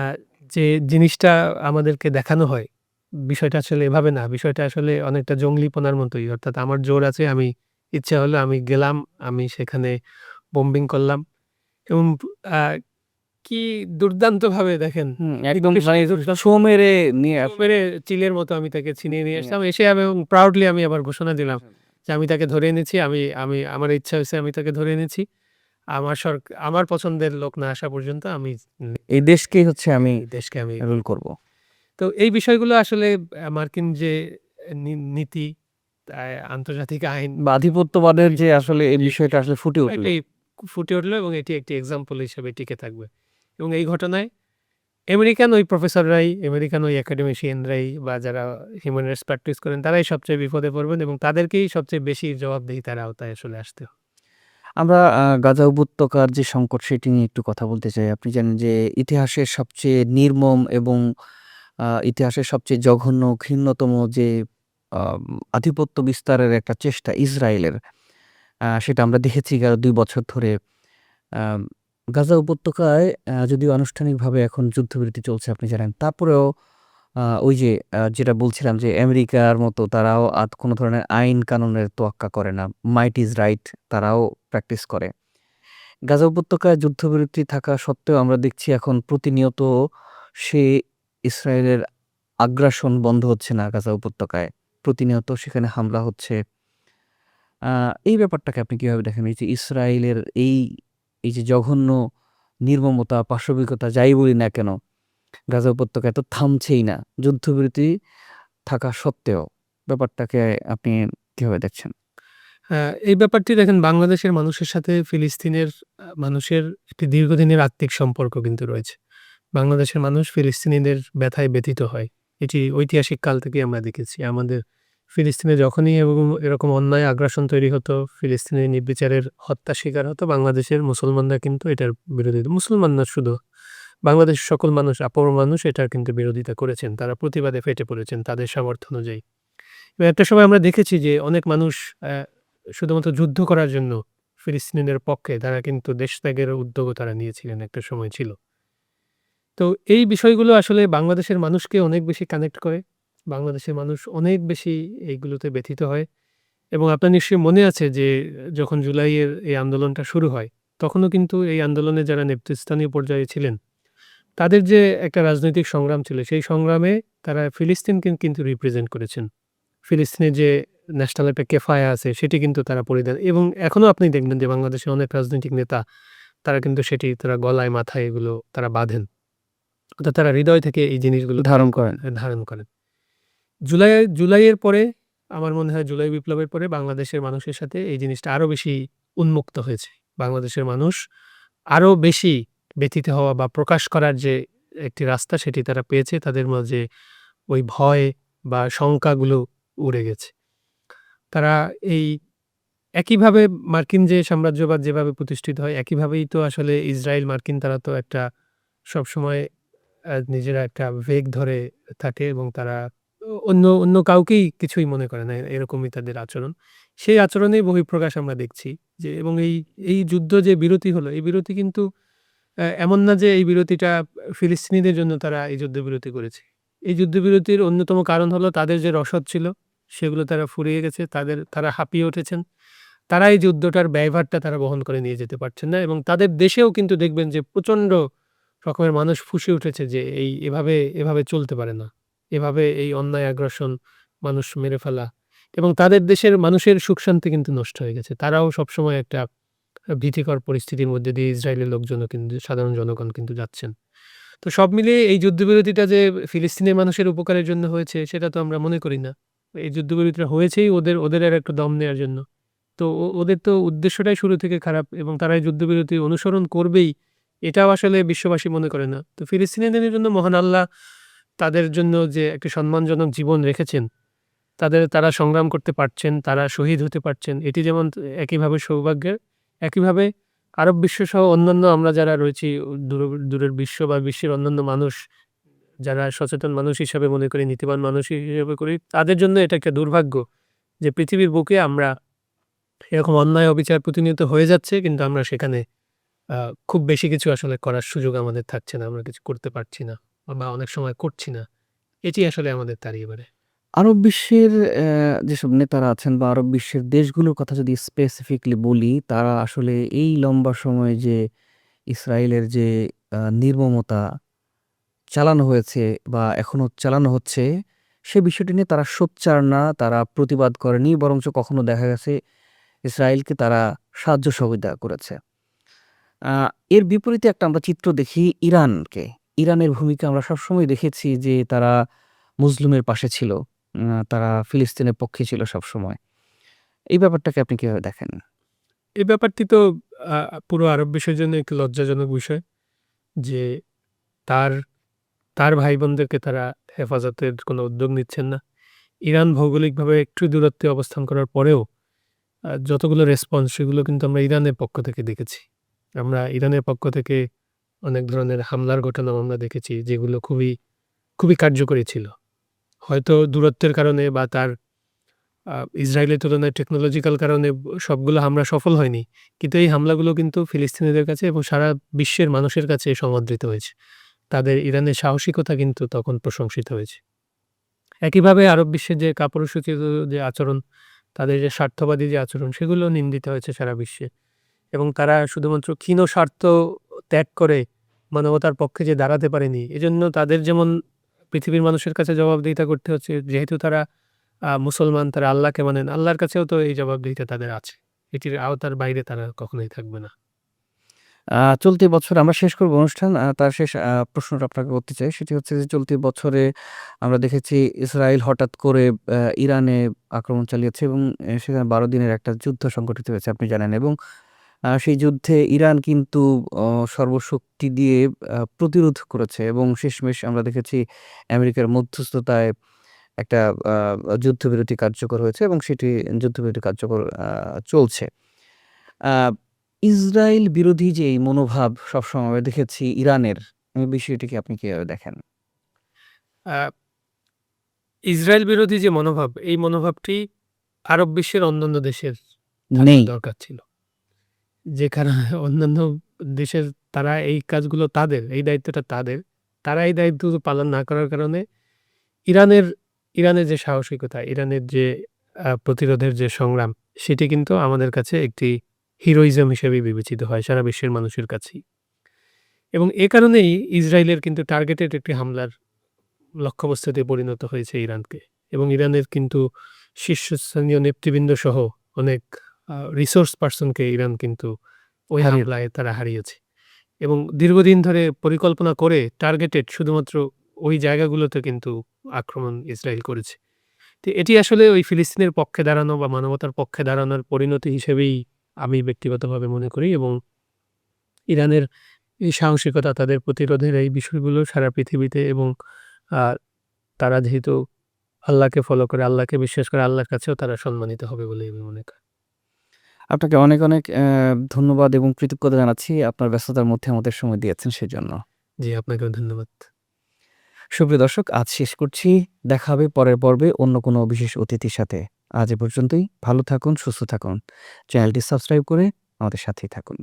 যে জিনিসটা আমাদেরকে দেখানো হয়, বিষয়টা আসলে এভাবে না। বিষয়টা আসলে অনেকটা জঙ্গলিপনার মতোই। অর্থাৎ আমার জোর আছে, আমি ইচ্ছা হলো আমি গেলাম, আমি সেখানে বোম্বিং করলাম এবং আ কি দুর্দান্তভাবে দেখেন একদম নিকৃষ্ট মানে নিকৃষ্ট ছোঁ মেরে নিয়ে ছোঁ মেরে চিলের মতো আমি তাকে ছিনিয়ে নিয়ে আসলাম। এসে আমি এবং প্রাউডলি আমি আবার ঘোষণা দিলাম যে, "আমি তাকে ধরে এনেছি। আমি আমি আমার ইচ্ছা হইছে আমি তাকে ধরে এনেছি। আমার পছন্দের লোক না আসা পর্যন্ত আমি এই দেশকেই হচ্ছে আমি এই দেশকে আমি" রুল করব। তো এই বিষয়গুলো আসলে মার্কিন যে নীতি, আ আন্তর্জাতিক আইন বা আধিপত্যবাদের যে আসলে এই জি, বিষয়টা আসলে ফুটে উঠল। এটাই ফুটে উঠলো এবং এটি একটি এক্সাম্পল হিসেবে টিকে থাকবে। এবং এই ঘটনায় আমেরিকান ওই প্রফেসররাই, আমেরিকান ওই একাডেমিশিয়ানরাই বা যারা হিউম্যান রাইটস প্র্যাকটিস করেন তারাই সবচেয়ে বিপদে পড়বেন এবং তাদেরকেই সবচেয়ে বেশি জবাবদিহিতার আওতায় আসলে আসতে হবে। আমরা গাজা উপত্যকার যে সংকট সেটি নিয়ে একটু কথা বলতে চাই। আপনি জানেন যে ইতিহাসের সবচেয়ে নির্মম এবং ইতিহাসের সবচেয়ে জঘন্য ঘৃণ্যতম যে আম আধিপত্য বিস্তারের একটা চেষ্টা ইসরায়েলের, সেটা আমরা দেখেছি গেল ২ বছর ধরে। আম গাজা উপত্যকায় যদিও আনুষ্ঠানিকভাবে এখন যুদ্ধবিরতি চলছে আপনি জানেন। তারপরেও ওই যে যেটা বলছিলাম যে আমেরিকার মতো তারাও কোনো ধরনের আইন কানুনের তোয়াক্কা করে না। মাইট ইস রাইট তারাও প্র্যাকটিস করে। গাজা উপত্যকায় যুদ্ধবিরতি থাকা সত্ত্বেও আমরা দেখছি এখন প্রতিনিয়ত সে ইসরায়েলের আগ্রাসন বন্ধ হচ্ছে না গাজা উপত্যকায়। প্রতিনিয়ত সেখানে হামলা হচ্ছে। আ এই ব্যাপারটাকে আপনি কিভাবে দেখেন? এই যে ইসরায়েলের এই যে জঘন্য নির্মমতা, পাশবিকতা যাই বলি না কেন, গাজা উপত্যকায় তো থামছেই না। যুদ্ধবিরতি থাকা সত্ত্বেও ব্যাপারটাকে আপনি কিভাবে দেখছেন? এই ব্যাপারটি দেখেন বাংলাদেশের মানুষের সাথে ফিলিস্তিনের মানুষের একটি দীর্ঘদিনের আত্মিক সম্পর্ক কিন্তু রয়েছে। বাংলাদেশের মানুষ ফিলিস্তিনিদের ব্যথায় ব্যথিত হয়। এটি ঐতিহাসিক কাল থেকেই আমরা দেখেছি। আমাদের ফিলিস্তিনে যখনই এরকম অন্যায় আগ্রাসন তৈরি হতো, ফিলিস্তিনি নির্বিচারের হত্যার শিকার হতো, বাংলাদেশের মুসলমানরা কিন্তু এটার বিরোধিতা মুসলমান না শুধু, বাংলাদেশের সকল মানুষ, আপামর মানুষ এটার কিন্তু বিরোধিতা করেছেন। তারা প্রতিবাদে ফেটে পড়েছেন তাদের সামর্থ্য অনুযায়ী। এবং একটা সময় আমরা দেখেছি যে অনেক মানুষ অ্যা শুধুমাত্র যুদ্ধ করার জন্য ফিলিস্তিনিদের পক্ষে তারা কিন্তু দেশ ত্যাগের উদ্যোগও তারা নিয়েছিলেন, একটা সময় ছিল। তো এই বিষয়গুলো আসলে বাংলাদেশের মানুষকে অনেক বেশি কানেক্ট করে। বাংলাদেশের মানুষ অনেক বেশি এইগুলোতে ব্যথিত হয় এবং আপনার নিশ্চয়ই মনে আছে যে যখন জুলাইয়ের এই আন্দোলনটা শুরু হয়, তখনও কিন্তু এই আন্দোলনে যারা নেতৃস্থানীয় পর্যায়ে ছিলেন, তাদের যে একটা রাজনৈতিক সংগ্রাম ছিল, সেই সংগ্রামে তারা ফিলিস্তিনকে কিন্তু রিপ্রেজেন্ট করেছেন। ফিলিস্তিনের যে ন্যাশনাল একটা কেফায়া আছে, সেটি কিন্তু তারা পরিধান, এবং এখনো আপনি দেখবেন যে বাংলাদেশের অনেক রাজনৈতিক নেতা তারা কিন্তু সেটি তারা গলায়, মাথায় এগুলো তারা বাঁধেন। অর্থাৎ তারা হৃদয় থেকে এই জিনিসগুলো ধারণ করেন। ধারণ করেন। জুলাইয়ের পরে আমার মনে হয় জুলাই বিপ্লবের পরে বাংলাদেশের মানুষের সাথে এই জিনিসটা আরো বেশি উন্মুক্ত হয়েছে। বাংলাদেশের মানুষ আরো বেশি ব্যথিত হওয়া বা প্রকাশ করার যে একটি রাস্তা, সেটি তারা পেয়েছে। তাদের মাঝে ওই ভয় বা শঙ্কাগুলো উড়ে গেছে। তারা এই একইভাবে মার্কিন যে সাম্রাজ্যবাদ যেভাবে প্রতিষ্ঠিত হয়, একইভাবেই তো আসলে ইসরায়েল, মার্কিন তারা তো একটা সবসময় নিজেরা একটা বেগ ধরে থাকে, এবং তারা অন্য কাউকেই কিছুই মনে করে না। এরকমই তাদের আচরণ। সেই আচরণেই বহিঃপ্রকাশ আমরা দেখছি যে, এবং এই যুদ্ধ যে বিরতি হলো, এই বিরতি কিন্তু এমন না যে এই বিরতিটা ফিলিস্তিনিদের জন্য তারা এই যুদ্ধবিরতি করেছে। এই যুদ্ধবিরতির অন্যতম কারণ হলো তাদের যে রসদ ছিল, সেগুলো তারা ফুরিয়ে গেছে। তারা হাঁপিয়ে উঠেছেন। তারা এই যুদ্ধটার ব্যয়ভারটা তারা বহন করে নিয়ে যেতে পারছেন না, এবং তাদের দেশেও কিন্তু দেখবেন যে প্রচণ্ড রকমের মানুষ ফুঁসে উঠেছে যে এভাবে চলতে পারে না। এভাবে এই অন্যায় আগ্রাসন, মানুষ মেরে ফেলা, এবং তাদের দেশের মানুষের সুখ-শান্তি কিন্তু নষ্ট হয়ে গেছে। তারাও সবসময় একটা ভীতিকর পরিস্থিতির মধ্যে দিয়ে ইসরায়েলের লোকজনও কিন্তু, সাধারণ জনগণ কিন্তু যাচ্ছেন। তো সব মিলিয়ে এই যুদ্ধবিরতিটা যে ফিলিস্তিনের মানুষের উপকারের জন্য হয়েছে, সেটা তো আমরা মনে করি না। এই যুদ্ধবিরতিটা হয়েছেই ওদের আর একটু দম নেয়ার জন্য। তো ওদের তো উদ্দেশ্যটাই শুরু থেকে খারাপ, এবং তারা এই যুদ্ধবিরতি অনুসরণ করবেই, এটাও আসলে বিশ্ববাসী মনে করে না। তো ফিলিস্তিনিদের জন্য মহান আল্লাহ তাদের জন্য যে একটা সম্মানজনক জীবন রেখেছেন, তারা সংগ্রাম করতে পারছেন, তারা শহীদ হতে পারছেন। এটি যেমন একইভাবে সৌভাগ্যের, একইভাবে আরব বিশ্বসহ অন্যান্য আমরা যারা রয়েছি দূরের বিশ্ব বা বিশ্বের অন্যান্য মানুষ, যারা সচেতন মানুষ হিসাবে মনে করি, নীতিবান মানুষ হিসেবে করি, তাদের জন্য এটা একটা দুর্ভাগ্য যে পৃথিবীর বুকে আমরা এরকম অন্যায় অবিচার প্রতিনিয়ত হয়ে যাচ্ছে, কিন্তু আমরা সেখানে খুব বেশি কিছু আসলে করার সুযোগ আমাদের থাকছে না। আমরা কিছু করতে পারছি না, বা অনেক সময় করছি না। এটি আসলে আমাদের তাড়িয়ে বেড়ায়। আরব বিশ্বের যেসব নেতারা আছেন বা আরব বিশ্বের দেশগুলোর কথা যদি স্পেসিফিকলি বলি, তারা আসলে এই লম্বা সময়ে যে ইসরায়েলের যে নির্মমতা চালানো হয়েছে বা এখনো চালানো হচ্ছে, সে বিষয়টি নিয়ে তারা সোচ্চার না, তারা প্রতিবাদ করেনি। বরঞ্চ কখনো দেখা গেছে ইসরায়েলকে তারা সাহায্য সহযোগিতা করেছে। আ এর বিপরীতে একটা আমরা চিত্র দেখি ইরানকে। ইরানের ভূমিকা আমরা সবসময় দেখেছি যে তারা মুসলিমের পাশে ছিল। তারা ফিলিস্তিনের পক্ষে ছিল সবসময়। এই ব্যাপারটাকে আপনি কিভাবে দেখেন? এই ব্যাপারটি তো আ পুরো আরব বিশ্বের জন্য একটি লজ্জাজনক বিষয় যে তার তার ভাই-বোনদেরকে তারা হেফাজতের কোনো উদ্যোগ নিচ্ছেন না। ইরান ভৌগোলিকভাবে একটু দূরত্বে অবস্থান করার পরেও যতগুলো রেসপন্স, সেগুলো কিন্তু আমরা ইরানের পক্ষ থেকে দেখেছি। আমরা ইরানের পক্ষ থেকে অনেক ধরনের হামলার ঘটনাও আমরা দেখেছি, যেগুলো খুবই কার্যকরী ছিল। হয়তো দূরত্বের কারণে বা তার আ ইসরায়েলের তুলনায় টেকনোলজিক্যাল কারণে সবগুলো হামলা সফল হয়নি। কিন্তু এই হামলাগুলো কিন্তু ফিলিস্তিনিদের কাছে এবং সারা বিশ্বের মানুষের কাছে সমাদৃত হয়েছে। তাদের ইরানের সাহসিকতা কিন্তু তখন প্রশংসিত হয়েছে। একইভাবে আরব বিশ্বের যে কাপুরুষোচিত যে আচরণ, তাদের যে স্বার্থবাদী যে আচরণ, সেগুলো নিন্দিত হয়েছে সারা বিশ্বে, এবং তারা শুধুমাত্র ক্ষীণ স্বার্থ ত্যাগ করে মানবতার পক্ষে যে দাঁড়াতে পারেনি, এজন্য তাদের যেমন পৃথিবীর মানুষের কাছে জবাবদিহিতা করতে হচ্ছে, যেহেতু তারা মুসলমান, তারা আল্লাহকে মানেন, আল্লাহর কাছেও তো এই জবাবদিহিতা তাদের আছে। এটির আওতার বাইরে তারা কখনোই থাকবে না। চলতি বছর আমরা শেষ করব অনুষ্ঠান। তার শেষ প্রশ্নটা আপনাকে করতে চাই। সেটি হচ্ছে যে চলতি বছরে আমরা দেখেছি ইসরায়েল হঠাৎ করে ইরানে আক্রমণ চালিয়েছে এবং সেখানে ১২ দিনের একটা যুদ্ধ সংঘটিত হয়েছে আপনি জানেন এবং সেই যুদ্ধে ইরান কিন্তু সর্বশক্তি দিয়ে প্রতিরোধ করেছে এবং শেষমেশ আমরা দেখেছি আমেরিকার মধ্যস্থতায় একটা আ যুদ্ধবিরতি কার্যকর হয়েছে এবং সেটি যুদ্ধবিরতি কার্যকর চলছে। আ ইসরায়েল বিরোধী যে এই মনোভাব সবসময় আমরা দেখেছি ইরানের, এই বিষয়টিকে আপনি কিভাবে দেখেন? আ ইসরায়েল বিরোধী যে মনোভাব, এই মনোভাবটি আরব বিশ্বের অন্যান্য দেশের থাকা নেই। দরকার ছিল। যে কারণে অন্যান্য দেশের, তারা এই কাজগুলো তাদের, এই দায়িত্বটা তাদের। তারা এই দায়িত্বগুলো পালন না করার কারণে ইরানের ইরানের যে সাহসিকতা, ইরানের যে প্রতিরোধের যে সংগ্রাম, সেটি কিন্তু আমাদের কাছে একটি হিরোইজম হিসেবেই বিবেচিত হয় সারা বিশ্বের মানুষের কাছেই। এবং এ কারণেই ইসরায়েলের কিন্তু টার্গেটেড একটি হামলার লক্ষ্যবস্তুতে পরিণত হয়েছে ইরানকে এবং ইরানের কিন্তু শীর্ষস্থানীয় নেতৃবৃন্দ সহ অনেক রিসোর্স পার্সনকে ইরান কিন্তু ওই হারিয়ে হামলায় তারা হারিয়েছে এবং দীর্ঘদিন ধরে পরিকল্পনা করে টার্গেটেড শুধুমাত্র ওই জায়গাগুলোতে কিন্তু আক্রমণ ইসরায়েল করেছে। তো এটি আসলে ওই ফিলিস্তিনের পক্ষে দাঁড়ানো বা মানবতার পক্ষে দাঁড়ানোর পরিণতি হিসেবেই আমি ব্যক্তিগতভাবে মনে করি এবং ইরানের এই সাহসিকতা, তাদের প্রতিরোধের এই বিষয়গুলো সারা পৃথিবীতে এবং আ তারা যেহেতু আল্লাহকে ফলো করে, আল্লাহকে বিশ্বাস করে, আল্লাহর কাছেও তারা সম্মানিত হবে বলেই আমি মনে করি। আপনাকে অনেক, অনেক ধন্যবাদ এবং কৃতজ্ঞতা জানাচ্ছি আপনার ব্যস্ততার মধ্যে আমাদের সময় দিয়েছেন সেজন্য। জি, আপনাকেও ধন্যবাদ। সুপ্রিয় দর্শক, আজ শেষ করছি। দেখা হবে পরের পর্বে অন্য কোনো বিশেষ অতিথির সাথে। আজ এ পর্যন্তই। ভালো থাকুন, সুস্থ থাকুন। চ্যানেলটি সাবস্ক্রাইব করে আমাদের সাথেই থাকুন।